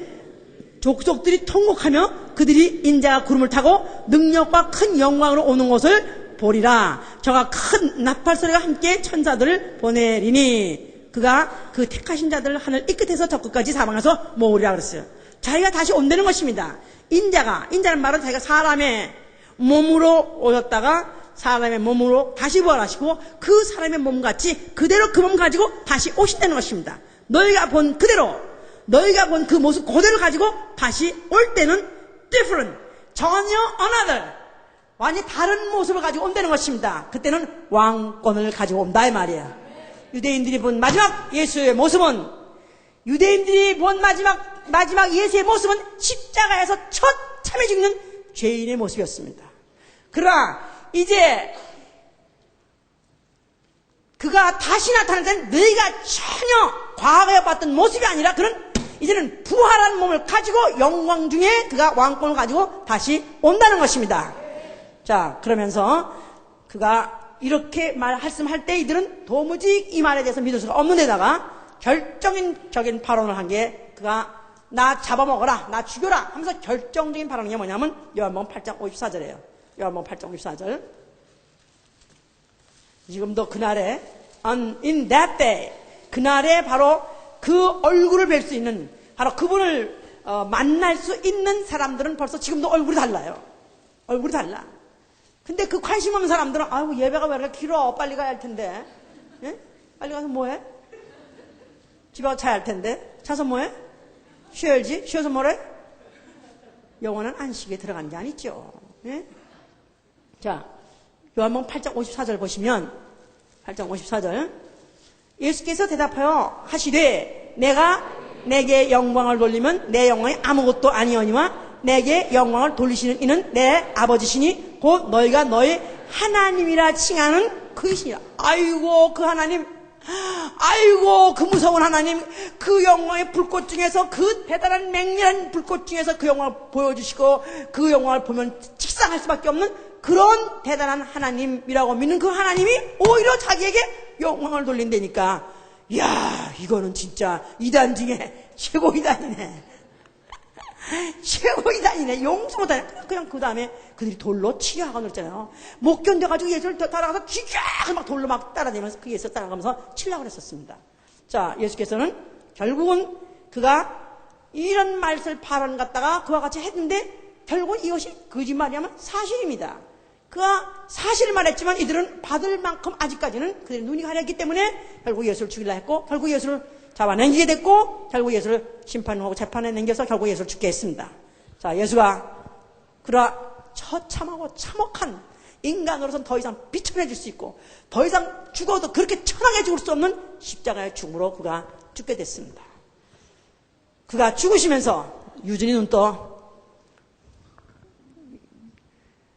족속들이 통곡하며 그들이 인자가 구름을 타고 능력과 큰 영광으로 오는 것을 보리라. 저가 큰 나팔 소리가 함께 천사들을 보내리니 그가 그 택하신 자들을 하늘 이 끝에서 저 끝까지 사방에서 모으리라 그랬어요. 자기가 다시 온다는 것입니다. 인자는 말은 자기가 사람의 몸으로 오셨다가 사람의 몸으로 다시 부활하시고 그 사람의 몸같이 그대로 그 몸 가지고 다시 오신다는 것입니다. 너희가 본 그대로 너희가 본 그 모습 그대로 가지고 다시 올 때는 different, 전혀 another, 완전히 다른 모습을 가지고 온다는 것입니다. 그때는 왕권을 가지고 온다 이 말이에요. 유대인들이 본 마지막 예수의 모습은 유대인들이 본 마지막 예수의 모습은 십자가에서 처참히 죽는 죄인의 모습이었습니다. 그러나 이제 그가 다시 나타날 때는 너희가 전혀 과거에 봤던 모습이 아니라 그는 이제는 부활한 몸을 가지고 영광 중에 그가 왕권을 가지고 다시 온다는 것입니다. 자, 그러면서 그가 이렇게 말씀할 때 이들은 도무지 이 말에 대해서 믿을 수가 없는 데다가 결정적인 발언을 한 게 그가 나 잡아먹어라, 나 죽여라 하면서 결정적인 발언이 뭐냐면 요한복음 8장 54절이에요. 요한복음 8장 54절. 지금도 그날에 in that day, 그날에 바로 그 얼굴을 뵐 수 있는, 바로 그분을 만날 수 있는 사람들은 벌써 지금도 얼굴이 달라요. 얼굴이 달라. 근데 그 관심 없는 사람들은 아이고 예배가 왜 이렇게 길어, 빨리 가야 할 텐데. 예? 빨리 가서 뭐해? 집에 가서 자야 할 텐데. 자서 뭐해? 쉬어야지. 쉬어서 뭐래? 영원한 안식에 들어간 게 아니죠. 예? 자, 요한복음 8장 54절 보시면 8장 54절 예수께서 대답하여 하시되 내가 내게 영광을 돌리면 내 영광이 아무것도 아니오니와 내게 영광을 돌리시는 이는 내 아버지시니 곧 너희가 너희 하나님이라 칭하는 그이시니라. 아이고 그 하나님, 아이고 그 무서운 하나님, 그 영광의 불꽃 중에서, 그 대단한 맹렬한 불꽃 중에서 그 영광을 보여주시고 그 영광을 보면 직상할 수밖에 없는 그런 대단한 하나님이라고 믿는 그 하나님이 오히려 자기에게 영광을 돌린다니까, 이야 이거는 진짜 이단 중에 최고 이단이네. 최고 이단이네. 용서 못하네. 그냥 그 다음에 그들이 돌로 치려하고 그랬잖아요. 못 견뎌가지고 예수를 따라가서 기가 막 돌로 막 따라다니면서 그 예수 따라가면서 치려고 그랬었습니다. 자, 예수께서는 결국은 그가 이런 말을 발언 갖다가 그와 같이 했는데 결국은 이것이 거짓말이라면 사실입니다. 그가 사실을 말했지만 이들은 받을 만큼 아직까지는 그들의 눈이 가렸기 때문에 결국 예수를 죽이려 했고, 결국 예수를 잡아당기게 됐고, 결국 예수를 심판하고 재판에 남겨서 결국 예수를 죽게 했습니다. 자, 예수가 그러나 처참하고 참혹한 인간으로서는 더 이상 비천해질 수 있고 더 이상 죽어도 그렇게 천하게 죽을 수 없는 십자가의 죽음으로 그가 죽게 됐습니다. 그가 죽으시면서 유진이 눈 떠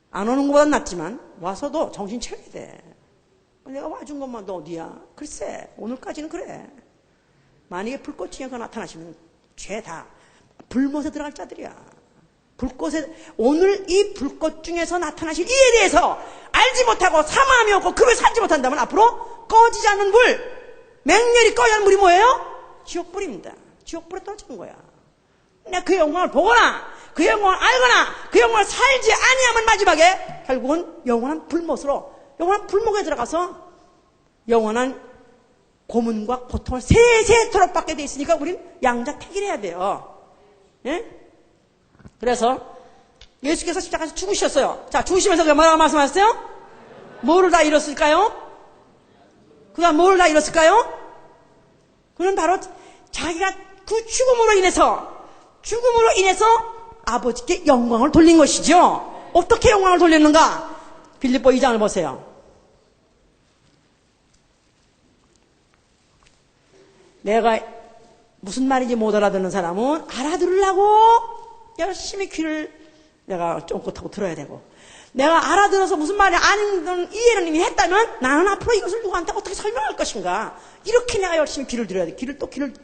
안 오는 것보단 낫지만 와서도 정신 차려야 돼. 내가 와준 것만 너 어디야? 글쎄 오늘까지는 그래. 만약에 불꽃이 나타나시면 죄다 불못에 들어갈 자들이야. 불꽃에, 오늘 이 불꽃 중에서 나타나실 이에 대해서 알지 못하고 사모함이 없고 그걸 살지 못한다면 앞으로 꺼지지 않는 불, 맹렬히 꺼야 하는 불이 뭐예요? 지옥불입니다. 지옥불에 떨어지는 거야. 내가 그 영광을 보거나 그 영광을 알거나 그 영광을 살지 아니하면 마지막에 결국은 영원한 불못으로, 영원한 불목에 들어가서 영원한 고문과 고통을 세세토록 받게 돼 있으니까 우린 양자택일해야 돼요. 예? 그래서 예수께서 십자가에서 죽으셨어요. 자, 죽으시면서 그가 뭐라고 말씀하셨어요? 뭐를 다 잃었을까요? 그가 뭐를 다 잃었을까요? 그는 바로 자기가 그 죽음으로 인해서 아버지께 영광을 돌린 것이죠. 어떻게 영광을 돌렸는가? 빌립보 2장을 보세요. 내가 무슨 말인지 못 알아듣는 사람은 알아들으려고 열심히 귀를 내가 쫑긋하고 들어야 되고, 내가 알아들어서 무슨 말이 아닌 이해를 이미 했다면 나는 앞으로 이것을 누구한테 어떻게 설명할 것인가, 이렇게 내가 열심히 귀를 들어야 돼. 귀를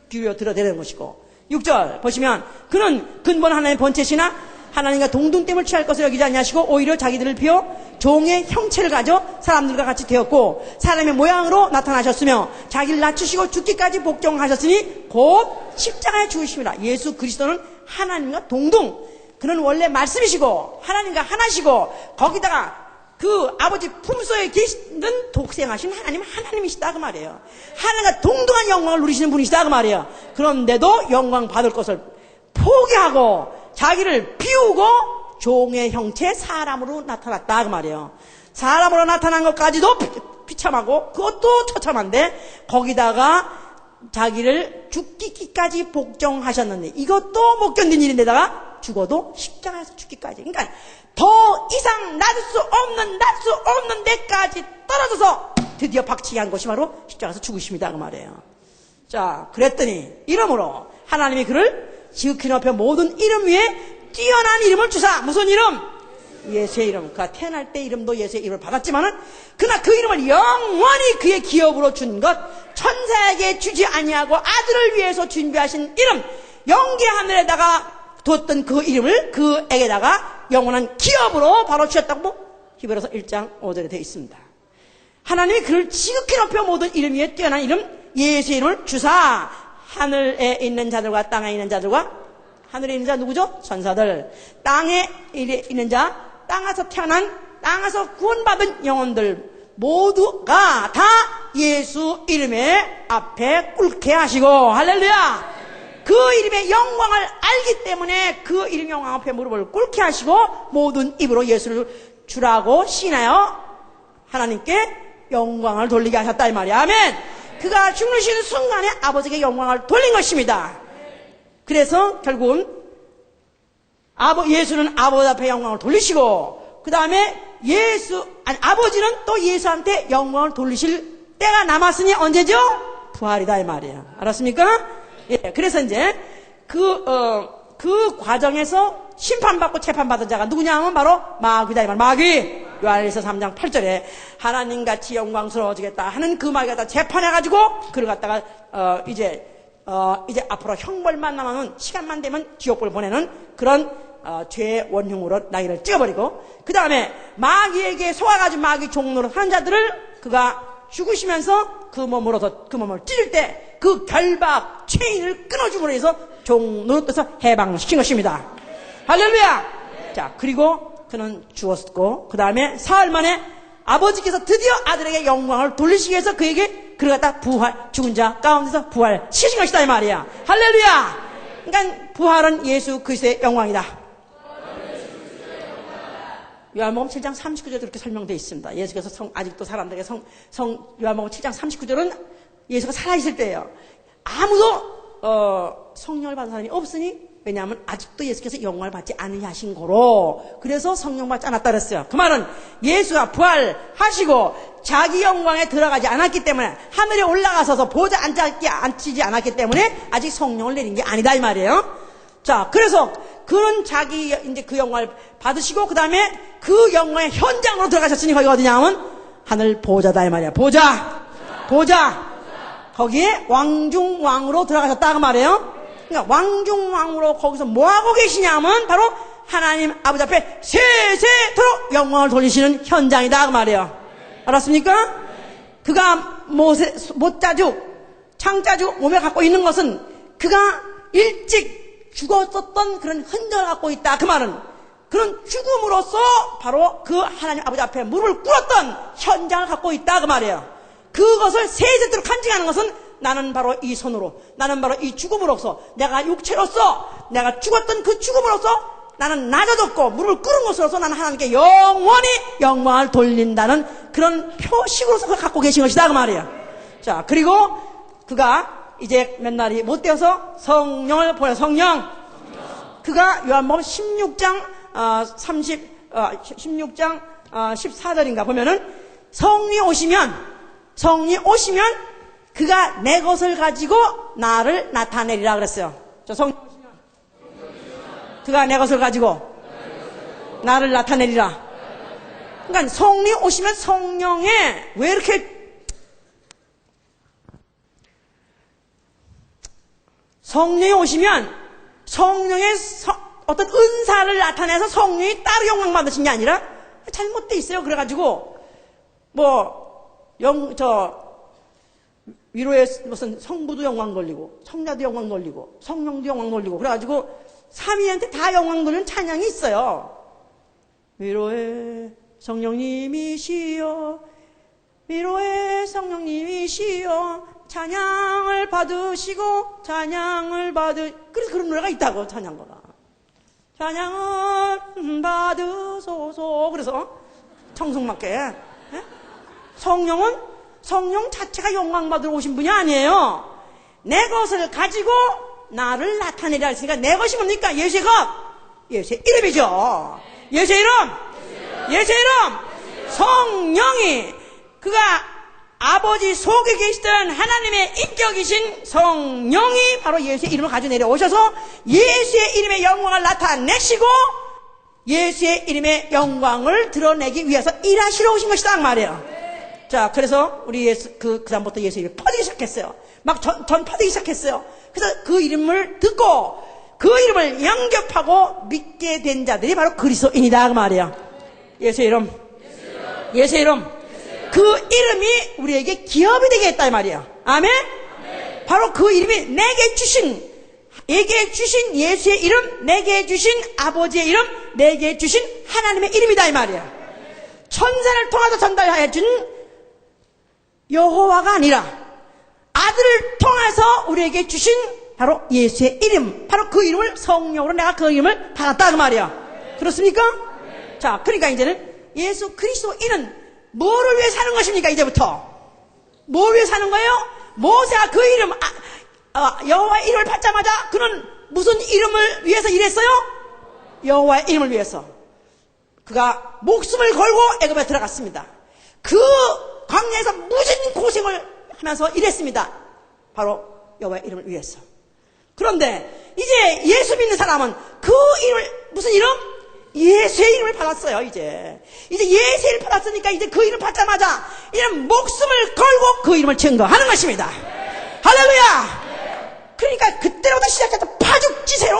기울여 들어야 되는 것이고, 6절 보시면 그는 근본 하나님의 본체시나 하나님과 동등됨을 취할 것을 여기지 아니하시고 오히려 자기들을 비워 종의 형체를 가져 사람들과 같이 되었고 사람의 모양으로 나타나셨으며 자기를 낮추시고 죽기까지 복종하셨으니 곧 십자가에 죽으심이라. 예수 그리스도는 하나님과 동등, 그는 원래 말씀이시고 하나님과 하나시고 거기다가 그 아버지 품속에 계시는 독생하신 하나님이시다 그 말이에요. 하나님과 동등한 영광을 누리시는 분이시다 그 말이에요. 그런데도 영광 받을 것을 포기하고 자기를 비우고 종의 형체 사람으로 나타났다 그 말이에요. 사람으로 나타난 것까지도 비참하고 그것도 처참한데 거기다가 자기를 죽기까지 복종하셨는데 이것도 못 견딘 일인데다가 죽어도 십자가에서 죽기까지, 그러니까 더 이상 낮을 수 없는 데까지 떨어져서 드디어 박치게 한 것이 바로 십자가에서 죽으십니다 그 말이에요. 자, 그랬더니 이름으로 하나님이 그를 지극히 높여 모든 이름 위에 뛰어난 이름을 주사. 무슨 이름? 예수의 이름, 그가 태어날 때 이름도 예수의 이름을 받았지만은 그러나 그 이름을 영원히 그의 기업으로 준 것, 천사에게 주지 아니하고 아들을 위해서 준비하신 이름, 영계 하늘에다가 뒀던 그 이름을 그에게다가 영원한 기업으로 바로 주셨다고 히브리서 1장 5절에 되어 있습니다. 하나님이 그를 지극히 높여 모든 이름 위에 뛰어난 이름 예수의 이름을 주사 하늘에 있는 자들과 땅에 있는 자들과, 하늘에 있는 자 누구죠? 천사들. 땅에 있는 자, 땅에서 태어난, 땅에서 구원받은 영혼들 모두가 다 예수 이름의 앞에 꿇게 하시고, 할렐루야! 그 이름의 영광을 알기 때문에 그 이름 영광 앞에 무릎을 꿇게 하시고 모든 입으로 예수를 주라고 시인하여 하나님께 영광을 돌리게 하셨다 이 말이야. 아멘. 그가 죽으시는 순간에 아버지에게 영광을 돌린 것입니다. 그래서 결국은 예수는 아버지 앞에 영광을 돌리시고, 그 다음에 아버지는 또 예수한테 영광을 돌리실 때가 남았으니 언제죠? 부활이다 이 말이에요. 알았습니까? 예. 그래서 이제 그 과정에서 심판받고 재판받은 자가 누구냐 하면 바로 마귀다 이 말. 마귀. 요한일서 3장 8절에 하나님같이 영광스러워지겠다 하는 그 마귀가 다 재판해가지고 그를 갖다가 이제 앞으로 형벌만 남아는 시간만 되면 지옥불 보내는 그런 죄의 원흉으로 나이를 찍어버리고, 그 다음에 마귀에게 속아가지고 마귀 종로로 하는 자들을 그가 죽으시면서 그 몸을 찌를 때 그 결박 체인을 끊어줌으로 해서 종로로서 해방시킨 것입니다. 할렐루야. 자, 그리고 그는 죽었고, 그 다음에 사흘 만에 아버지께서 드디어 아들에게 영광을 돌리시기 위해서 그에게 그를 갖다 죽은 자 가운데서 부활시킨 것이다 이 말이야. 할렐루야. 그러니까 부활은 예수 그리스도의 영광이다. 요한복음 7장 39절에 그렇게 설명되어 있습니다. 예수께서 아직도 사람들에게 요한복음 7장 39절은 예수가 살아있을 때예요. 아무도 성령을 받은 사람이 없으니, 왜냐하면 아직도 예수께서 영광을 받지 않으신 거로, 그래서 성령 받지 않았다 그랬어요. 그 말은 예수가 부활하시고 자기 영광에 들어가지 않았기 때문에, 하늘에 올라가서서 보좌 앉히지 않았기 때문에 아직 성령을 내린 게 아니다 이 말이에요. 자, 그래서 그는 자기 이제 그 영광을 받으시고 그 다음에 그 영광의 현장으로 들어가셨으니 거기가 어디냐 하면 하늘 보좌다 이 말이야. 보좌. 거기에 왕중왕으로 들어가셨다 그 말이에요. 그러니까 왕중왕으로 거기서 뭐하고 계시냐면 바로 하나님 아버지 앞에 세세토록 영광을 돌리시는 현장이다 그 말이에요. 알았습니까? 그가 못자죽, 창자죽 몸에 갖고 있는 것은 그가 일찍 죽었었던 그런 흔적을 갖고 있다 그 말은, 그런 죽음으로써 바로 그 하나님 아버지 앞에 무릎을 꿇었던 현장을 갖고 있다 그 말이에요. 그것을 세세토록 간직하는 것은 나는 바로 이 손으로, 나는 바로 이 죽음으로써, 내가 육체로서 내가 죽었던 그 죽음으로써 나는 낮아졌고 무릎을 꿇은 것으로서 나는 하나님께 영원히 영광을 돌린다는 그런 표식으로서 그걸 갖고 계신 것이다 그 말이에요. 자, 그리고 그가 이제 몇 날이 못 되어서 성령을 보내. 성령. 그가 요한복음 16장 14절인가 보면은 성령이 오시면 그가 내 것을 가지고 나를 나타내리라 그랬어요. 성령 오시면 그가 내 것을 가지고 나를 나타내리라. 그러니까 성령이 오시면 성령에 왜 이렇게 성령이 오시면 성령의 어떤 은사를 나타내서 성령이 따로 영광 받으신 게 아니라 잘못돼 있어요. 그래가지고 위로에 무슨 성부도 영광 돌리고 성자도 영광 돌리고 성령도 영광 돌리고 그래가지고 삼위한테 다 영광 돌리는 찬양이 있어요. 위로의 성령님이시여, 위로의 성령님이시여, 찬양을 받으시고 그래서 그런 노래가 있다고. 찬양가가 찬양을 받으소서. 그래서 청승맞게 성령 자체가 영광 받으러 오신 분이 아니에요. 내 것을 가지고 나를 나타내려 했으니까 내 것이 뭡니까? 예수의 것, 예수의 이름이죠. 예수의 이름. 성령이, 그가 아버지 속에 계시던 하나님의 인격이신 성령이 바로 예수의 이름을 가지고 내려오셔서 예수의 이름의 영광을 나타내시고 예수의 이름의 영광을 드러내기 위해서 일하시러 오신 것이다 그 말이에요. 자, 그래서 우리 예수, 그 다음부터 예수 이름이 퍼지기 시작했어요. 막 전 퍼지기 시작했어요. 그래서 그 이름을 듣고 그 이름을 영접하고 믿게 된 자들이 바로 그리스도인이다 그 말이에요. 예수의 이름. 예수의 이름. 그 이름이 우리에게 기업이 되게 했다 이 말이에요. 아멘? 바로 그 이름이 내게 주신 예수의 이름, 내게 주신 아버지의 이름, 내게 주신 하나님의 이름이다 이 말이에요. 천사를 통해서 전달하여 준 여호와가 아니라 아들을 통해서 우리에게 주신 바로 예수의 이름, 바로 그 이름을 성령으로 내가 그 이름을 받았다 그 말이에요. 그렇습니까? 자, 그러니까 이제는 예수 그리스도인은 뭐를 위해 사는 것입니까? 이제부터 뭘 위해 사는 거예요? 모세가 그 이름 여호와의 이름을 받자마자 그는 무슨 이름을 위해서 일했어요? 여호와의 이름을 위해서. 그가 목숨을 걸고 애굽에 들어갔습니다. 그 광야에서 무진 고생을 하면서 일했습니다. 바로 여호와의 이름을 위해서. 그런데 이제 예수 믿는 사람은 그 이름을, 무슨 이름? 예수의 이름을 받았어요. 이제 예수의 이름을 받았으니까 이제 그 이름 받자마자 이런 목숨을 걸고 그 이름을 증거하는 것입니다. 할렐루야. 그러니까 그때로부터 시작해서 파죽지세로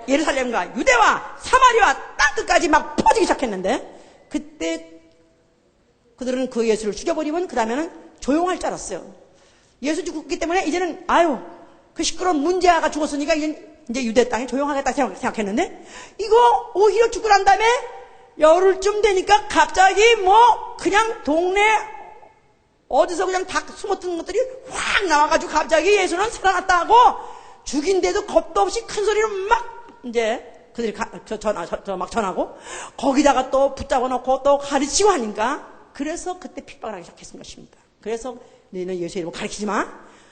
예루살렘과 유대와 사마리아 땅끝까지 막 퍼지기 시작했는데, 그때 그들은 그 예수를 죽여버리면 그 다음에는 조용할 줄 알았어요. 예수 죽었기 때문에 이제는 그 시끄러운 문제아가 죽었으니까 이제 유대 땅이 조용하겠다 생각했는데, 이거 오히려 죽고 난 다음에 열흘쯤 되니까 갑자기 그냥 동네 어디서 그냥 다 숨었던 것들이 확 나와가지고 갑자기 예수는 살아났다 하고, 죽인데도 겁도 없이 큰 소리로 막 이제 그들이 막 전하고, 거기다가 또 붙잡아 놓고 또 가르치고 하니까, 그래서 그때 핍박을 하기 시작했던 것입니다. 그래서 너희는 예수의 이름을 가르치지 마.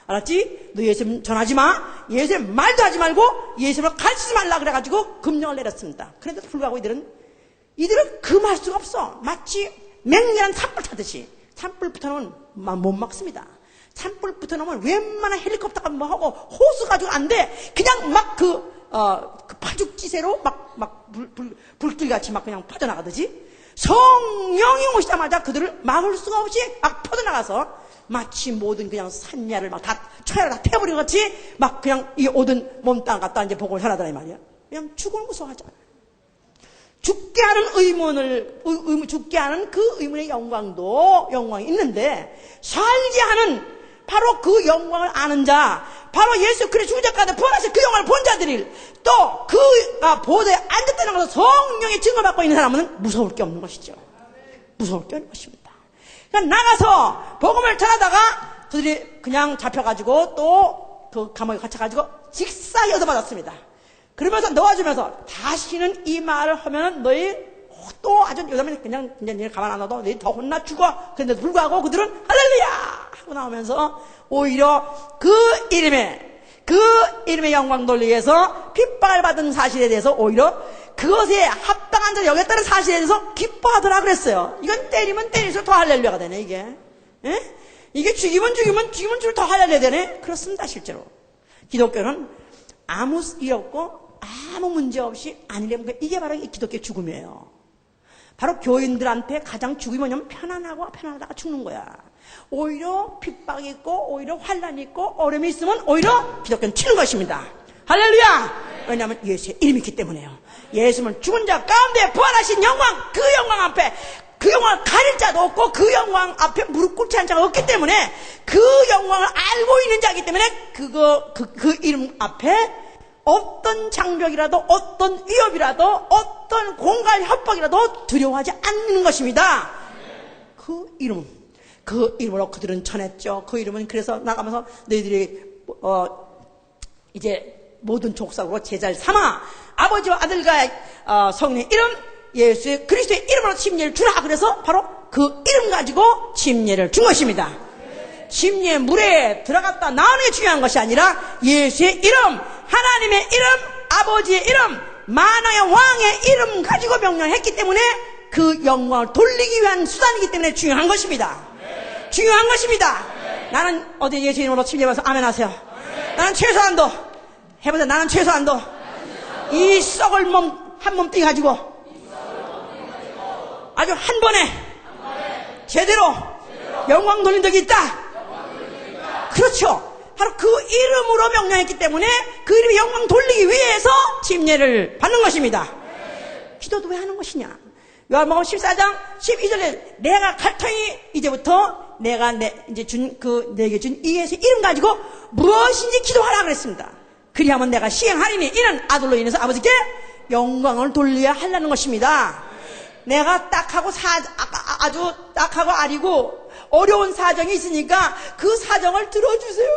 알았지? 너 예수 이름 전하지 마. 예수 이름 말도 하지 말고 예수 이름을 가르치지 말라 그래가지고 금령을 내렸습니다. 그런데도 불구하고 이들은 금할 수가 없어. 마치 맹렬한 산불 타듯이. 산불 붙어놓으면 못 막습니다. 산불 붙어놓으면 웬만한 헬리콥터가 하고 호수 가지고 안 돼. 그냥 막 그 파죽지세로 불길같이 막 그냥 퍼져나가듯이, 성령이 오시자마자 그들을 막을 수가 없이 막 퍼져나가서 마치 모든 그냥 산야를 막 다 초야를 다 태워버린 것 같이 막 그냥 이 오든 몸땅 갖다 이제 복음을 전하더라 이 말이야. 그냥 죽음을 무서워하잖아. 죽게 하는 죽게 하는 그 의문의 영광이 있는데, 살게 하는 바로 그 영광을 아는 자, 바로 예수 그리스도 죽은 자까지 부활하신 그 영광을 본 자들이 또 그 보좌에 앉았다는 것을 성령의 증거를 받고 있는 사람은 무서울 게 없는 것이죠. 무서울 게 없는 것입니다. 그러니까 나가서 복음을 전하다가 그들이 그냥 잡혀가지고 또 그 감옥에 갇혀가지고 직사히 얻어맞았습니다. 그러면서 넣어주면서 다시는 이 말을 하면은 너희 또 아주 요즘에 그냥 너희 가만 안 놔도 너희 더 혼나 죽어. 그런데도 불구하고 그들은 할렐루야 하고 나오면서 오히려 그 이름의 영광 돌리기 위해서 핍박을 받은 사실에 대해서 오히려 그것에 합당한 자 여겼다는 사실에 대해서 기뻐하더라 그랬어요. 이건 때리면 때릴수록 더 할렐루야가 되네 이게. 예? 이게 죽이면 죽일수록 더 할렐루야 되네. 그렇습니다. 실제로 기독교는 아무 일 없고 아무 문제 없이 아니려면 이게 바로 기독교의 죽음이에요. 바로 교인들한테 가장 죽음이 뭐냐면 편안하다가 죽는 거야. 오히려 핍박이 있고 오히려 환란이 있고 어려움이 있으면 오히려 기독교는 치는 것입니다. 할렐루야. 왜냐하면 예수의 이름이 있기 때문에요. 예수는 죽은 자 가운데 부활하신 영광, 그 영광 앞에 그 영광을 가릴 자도 없고 그 영광 앞에 무릎 꿇지 않은 자가 없기 때문에, 그 영광을 알고 있는 자이기 때문에 그 이름 앞에 어떤 장벽이라도 어떤 위협이라도 어떤 공갈 협박이라도 두려워하지 않는 것입니다. 그 이름으로 그들은 전했죠. 그 이름은 그래서 나가면서 너희들이 이제 모든 족속으로 제자를 삼아 아버지와 아들과 성령의 이름 예수의 그리스도의 이름으로 침례를 주라. 그래서 바로 그 이름 가지고 침례를 준 것입니다. 침례 물에 들어갔다 나오는 게 중요한 것이 아니라 예수의 이름, 하나님의 이름, 아버지의 이름, 만왕의 왕의 이름 가지고 명령했기 때문에 그 영광을 돌리기 위한 수단이기 때문에 중요한 것입니다. 중요한 것입니다. 나는 어디 예수 이름으로 침례받아서 아멘 하세요. 나는 최소한도 해보세요. 나는 최소한도 이 썩을 몸 한 몸 떼가지고 아주 한 번에 제대로 영광 돌린 적이 있다. 그렇죠. 바로 그 이름으로 명령했기 때문에 그 이름의 영광 돌리기 위해서 침례를 받는 것입니다. 기도도 왜 하는 것이냐? 요한복음 14장 12절에 내가 갈터니 이제부터 내가 내게 준 이 예수의 이름 가지고 무엇인지 기도하라 그랬습니다. 그리하면 내가 시행하리니 이는 아들로 인해서 아버지께 영광을 돌려야 하려는 것입니다. 내가 딱하고 아주 딱하고 아리고 어려운 사정이 있으니까 그 사정을 들어주세요.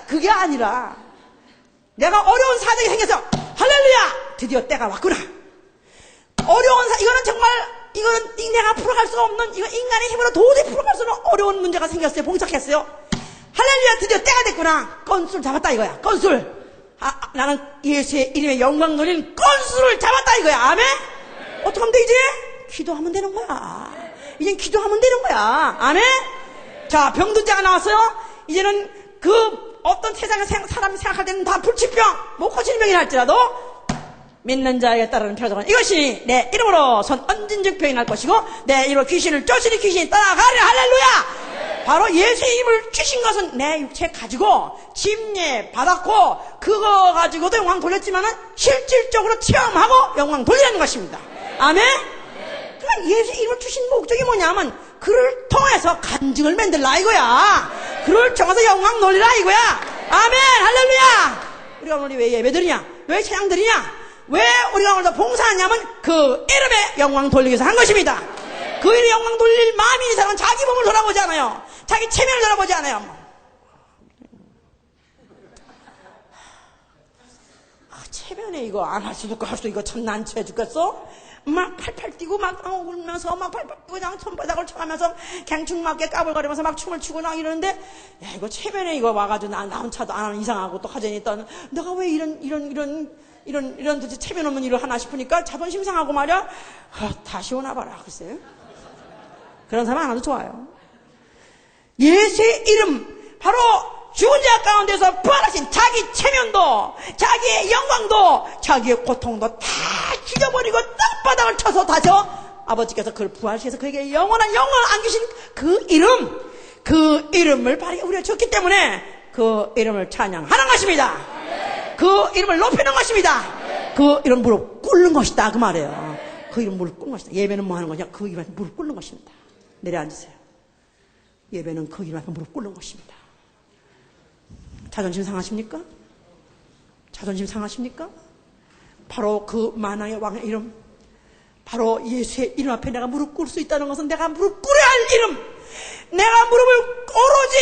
그게 아니라 내가 어려운 사정이 생겨서 할렐루야! 드디어 때가 왔구나. 이거는 정말 이거는 내가 풀어갈 수 없는 이거 인간의 힘으로 도저히 풀어갈 수 없는 어려운 문제가 생겼어요. 봉착했어요. 할렐루야! 드디어 때가 됐구나. 건술 잡았다 이거야. 건술. 나는 예수의 이름에 영광 돌린 건술을 잡았다 이거야. 아멘? 어떻게 하면 돼 이제? 기도하면 되는 거야. 이젠 기도하면 되는 거야. 아멘? 자, 병든 자가 나왔어요. 이제는 그 어떤 세상의 사람이 생각할 때는 다 불치병, 못 고치는 병이라 할지라도 믿는 자에게 따르는 표적은 이것이 내 이름으로 손 얹은 즉 병이 날 것이고 내 이름으로 귀신을 쫓으니 귀신이 따라가리라. 할렐루야! 바로 예수의 이름을 주신 것은 내 육체 가지고 침례 받았고 그거 가지고도 영광 돌렸지만은 실질적으로 체험하고 영광 돌리라는 것입니다. 아멘? 그러니까 예수의 이름을 주신 목적이 뭐냐면 그를 통해서 간증을 만들라 이거야. 그를 통해서 영광 돌리라 이거야. 아멘! 할렐루야! 우리가 오늘 왜 예배드리냐? 왜 찬양 드리냐? 왜 우리가 오늘 봉사하냐면 그 이름에 영광 돌리기 위해서 한 것입니다. 그 이름에 영광 돌릴 마음이 있는 사람은 자기 몸을 돌아보지 않아요. 자기 체면을 돌아보지 않아요. 체면에 이거 안 할 수도 있고 할 수도 이거 참 난처해 죽겠어? 막 팔팔 뛰고 막 울면서 막 팔팔 뛰고 그냥 손바닥을 쳐가면서 갱충맞게 까불거리면서 막 춤을 추고 막 이러는데 야 이거 체면에 이거 와가지고 나 혼자도 안 하는 이상하고 또 하전이 있다 내가 왜 이런 도대체 체면 없는 일을 하나 싶으니까 자존심 상하고 말이야 다시 오나 봐라 글쎄 그런 사람 하나도 좋아요. 예수의 이름 바로 죽은 자 가운데서 부활하신 자기 체면도 자기의 영광도 자기의 고통도 다 죽여버리고 땅바닥을 쳐서 다져 아버지께서 그를 부활시켜서 그에게 영원한 영광을 안기신 그 이름을 바로 우리가 줬기 때문에 그 이름을 찬양하는 것입니다. 그 이름을 높이는 것입니다. 그 이름 무릎 꿇는 것이다 그 말이에요. 그 이름 무릎 꿇는 것이다. 예배는 뭐 하는 거냐? 그 이름 앞에 무릎 꿇는 것입니다. 내려앉으세요. 예배는 그 이름 앞에 무릎 꿇는 것입니다. 자존심 상하십니까? 자존심 상하십니까? 바로 그 만왕의 왕의 이름 바로 예수의 이름 앞에 내가 무릎 꿇을 수 있다는 것은 내가 무릎 꿇어야 할 이름 내가 무릎을 오로지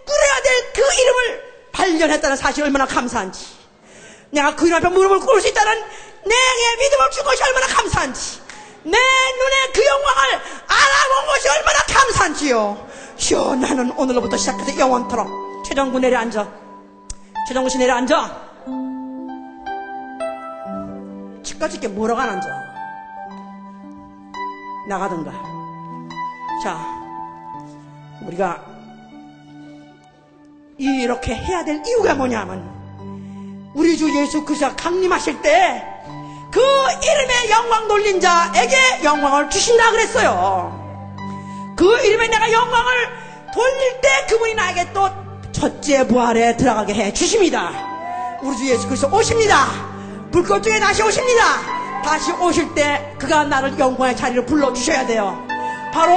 꿇어야 될 그 이름을 발견했다는 사실이 얼마나 감사한지 내가 그 이름 앞에 무릎을 꿇을 수 있다는 내게 믿음을 준 것이 얼마나 감사한지 내 눈에 그 영광을 알아본 것이 얼마나 감사한지요. 주여 나는 오늘로부터 시작해서 영원토록 최정구 내려앉아 최정구 씨 내려앉아 치과집게 뭐라고 안 앉아 나가든가. 자 우리가 이렇게 해야 될 이유가 뭐냐면 우리 주 예수 그리스도가 강림하실 때 그 이름에 영광 돌린 자에게 영광을 주신다 그랬어요. 그 이름에 내가 영광을 돌릴 때 그분이 나에게 또 첫째 부활에 들어가게 해 주십니다. 우리 주 예수 그리스도 오십니다. 불꽃 중에 다시 오십니다. 다시 오실 때 그가 나를 영광의 자리로 불러주셔야 돼요. 바로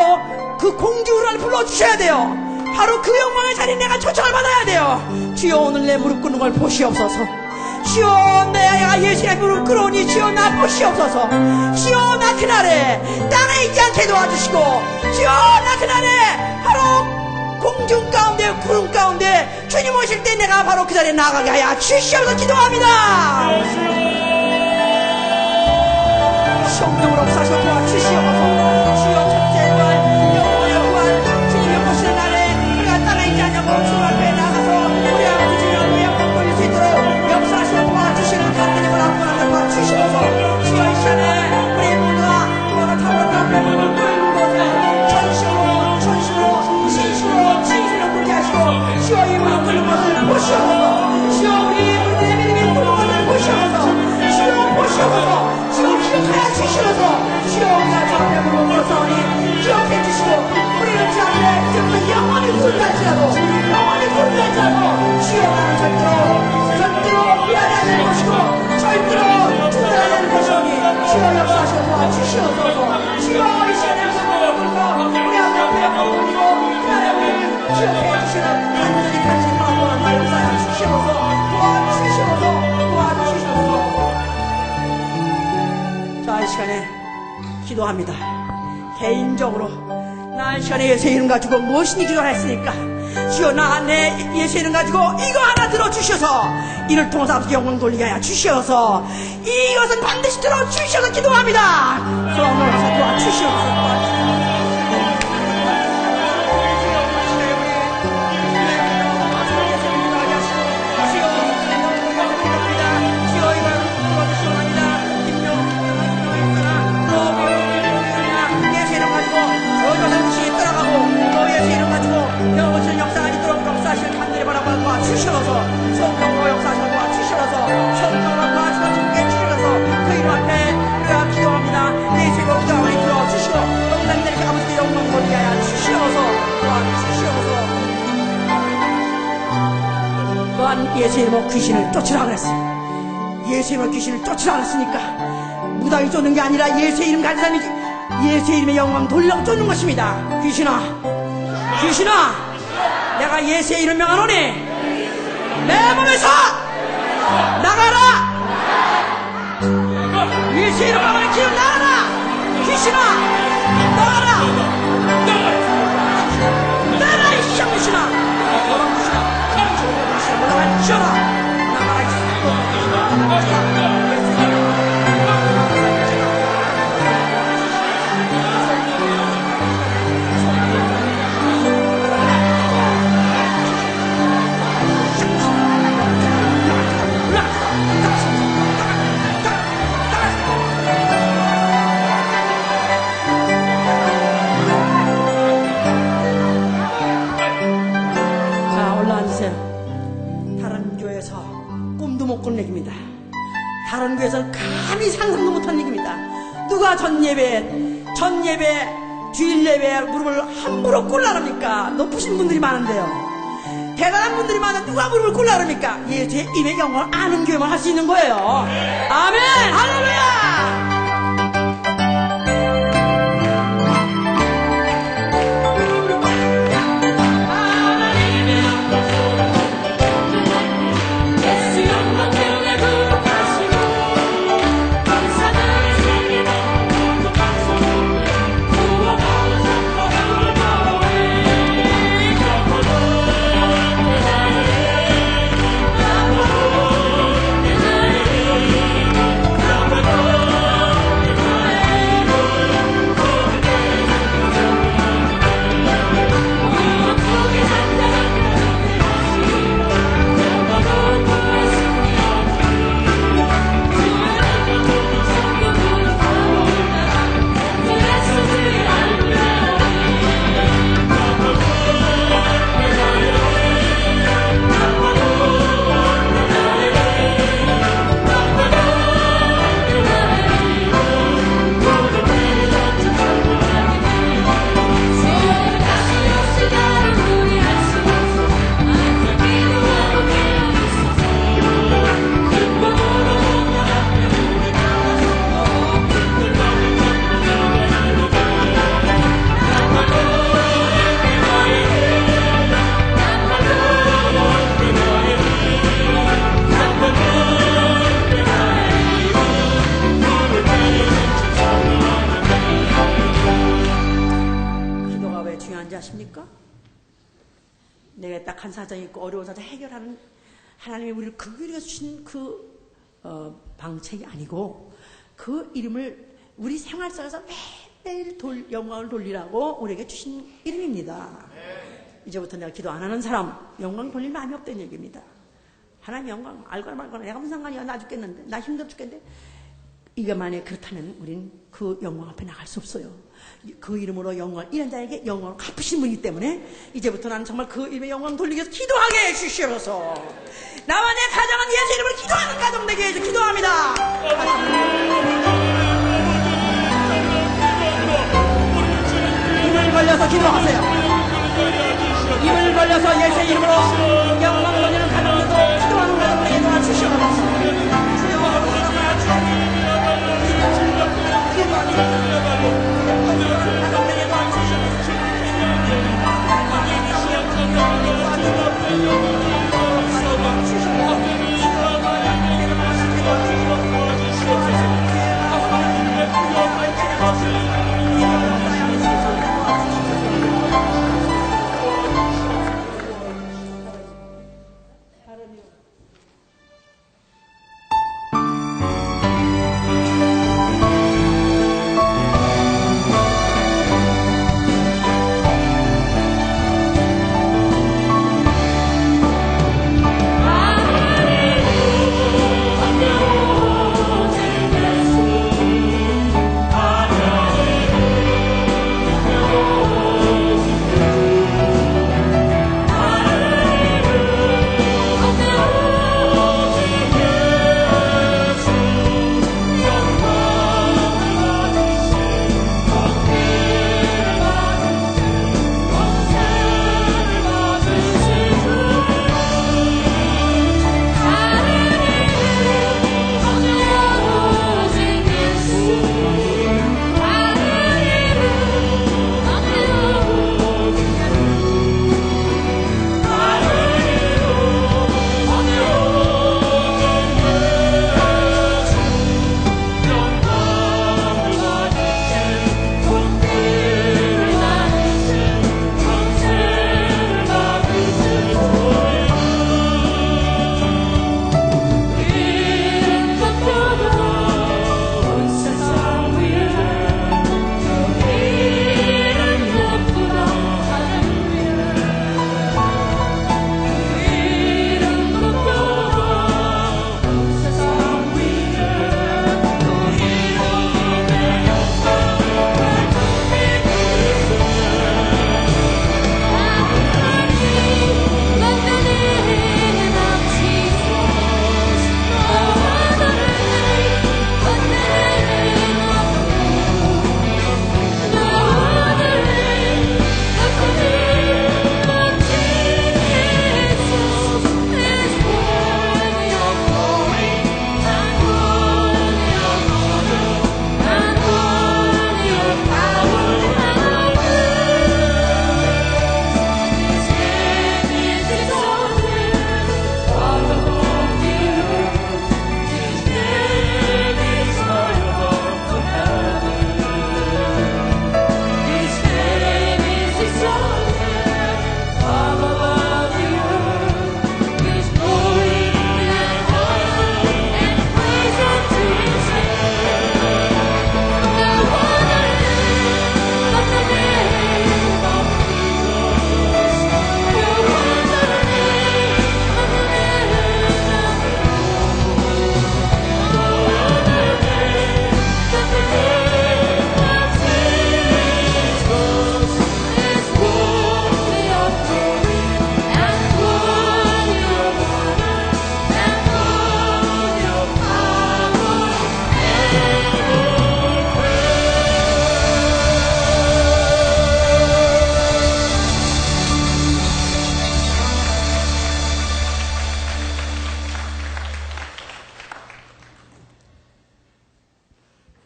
그 공주를 불러주셔야 돼요. 바로 그 영광의 자리에 내가 초청을 받아야 돼요. 주여 오늘 내 무릎 꿇는 걸 보시옵소서. 주여 내가 예수의 무릎 꿇으니 주여 나 보시옵소서. 주여 나 그날에 땅에 있지 않게 도와주시고 주여 나 그날에 바로 공중 가운데 구름 가운데 주님 오실 때 내가 바로 그 자리에 나가게 하여 주시옵소서. 기도합니다. 성령으로 사셔 도와주시옵소서. 주여 첫째 부활 영원의 부활 주님이 오시는 날에 우리가 땅에 있지 않냐고 주 앞에 나가서 우리 아버지 주님을 영광 돌릴 수 있도록 역사하시고 도와주시는 하나님을 앞으로 도와주시옵소서. 주여 이 시간에 우리 모두가 너가 타고난 몸을 꿇는 전심으로 진심으로 꿇게 하시고 주여 이 무릎 꿇는 것을 보시옵소서. 주여 우리 믿음의 꿇는 것을 보시옵소서. 시간에 기도합니다. 개인적으로 나 이 시간에 예수의 이름 가지고 무엇이니 기도를 했으니까 주여 나 내 예수의 이름 가지고 이거 하나 들어주셔서 이를 통해서 아버지 영광 돌리게 하여 주시어서 이것은 반드시 들어주셔서 기도합니다. 소원을 해서 도와주시옵소서. 주시어서 성령으로 역사하시고 도와주시어서 성령으로 도와주시고 주께 주시어서 그 이름 앞에 우리가 기도합니다. 예수의 이름으로 기도하니 들어주시고 영광들에게 아버지께 영광 돌리게 하여 주시어서 도와주시어서 또한 예수의 이름으로 귀신을 쫓으라 그랬어요. 예수의 이름으로 귀신을 쫓으라 그랬으니까 무당이 쫓는 게 아니라 예수의 이름 가진 사람이 예수의 이름의 영광 돌리라고 쫓는 것입니다. 귀신아 내가 예수의 이름 명하노니 내 몸에서 나가라! 예수의 이름 명하는 귀신 나가라! 귀신아 나가라! 나가라 이 쌍귀신아! 너랑 귀신아! 올라가 쥐어라! 나가라 이 얘기입니다. 다른 교회에서는 감히 상상도 못한 얘기입니다. 누가 전 예배 주일 예배에 무릎을 함부로 꿇으랍니까? 높으신 분들이 많은데요. 대단한 분들이 많은데 누가 무릎을 꿇으랍니까? 예수의 이름의 영광을 아는 교회만 할 수 있는 거예요. 아멘 할렐루야. 내가 딱 한 사정이 있고 어려운 사정 해결하는 하나님이 우리를 그 길에 주신 그 방책이 아니고 그 이름을 우리 생활 속에서 매일 영광을 돌리라고 우리에게 주신 이름입니다. 이제부터 내가 기도 안 하는 사람 영광 돌릴 마음이 없다는 얘기입니다. 하나님 영광 알거나 말거나 내가 무슨 상관이야. 나 죽겠는데 나 힘들어 죽겠는데 이게 만약에 그렇다면 우린 그 영광 앞에 나갈 수 없어요. 그 이름으로 영광, 이런 자에게 영광을 갚으신 분이기 때문에 이제부터 나는 정말 그 이름의 영광 돌리기 위해서 기도하게 해주시옵소서. 나와 내 가정은 예수 이름으로 기도하는 가정 되게 해주시옵소서. 기도합니다. 입을 벌려서 기도하세요. 입을 벌려서 예수 이름으로 영광 돌리는 가정들도 기도하는 가정 되게 도와주시옵소서.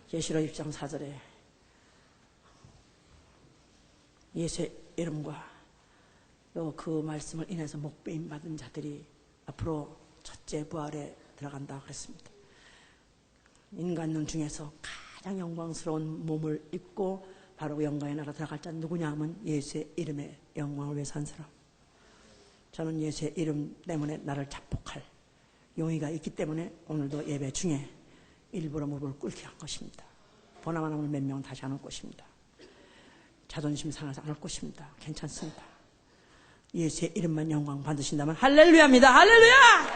계시록 1장 4절에 예수의 이름과 또 그 말씀을 인해서 목배임 받은 자들이 앞으로 첫째 부활에 들어간다 그랬습니다. 인간 눈 중에서 가장 영광스러운 몸을 입고 바로 영광의 나라 들어갈 자는 누구냐 하면 예수의 이름에 영광을 위해 산 사람. 저는 예수의 이름 때문에 나를 자폭할 용의가 있기 때문에 오늘도 예배 중에 일부러 무릎을 꿇게 한 것입니다. 보나마나 오늘 몇 명 다시 안 올 것입니다. 자존심 상해서 안 올 것입니다. 괜찮습니다. 예수의 이름만 영광 받으신다면 할렐루야입니다. 할렐루야!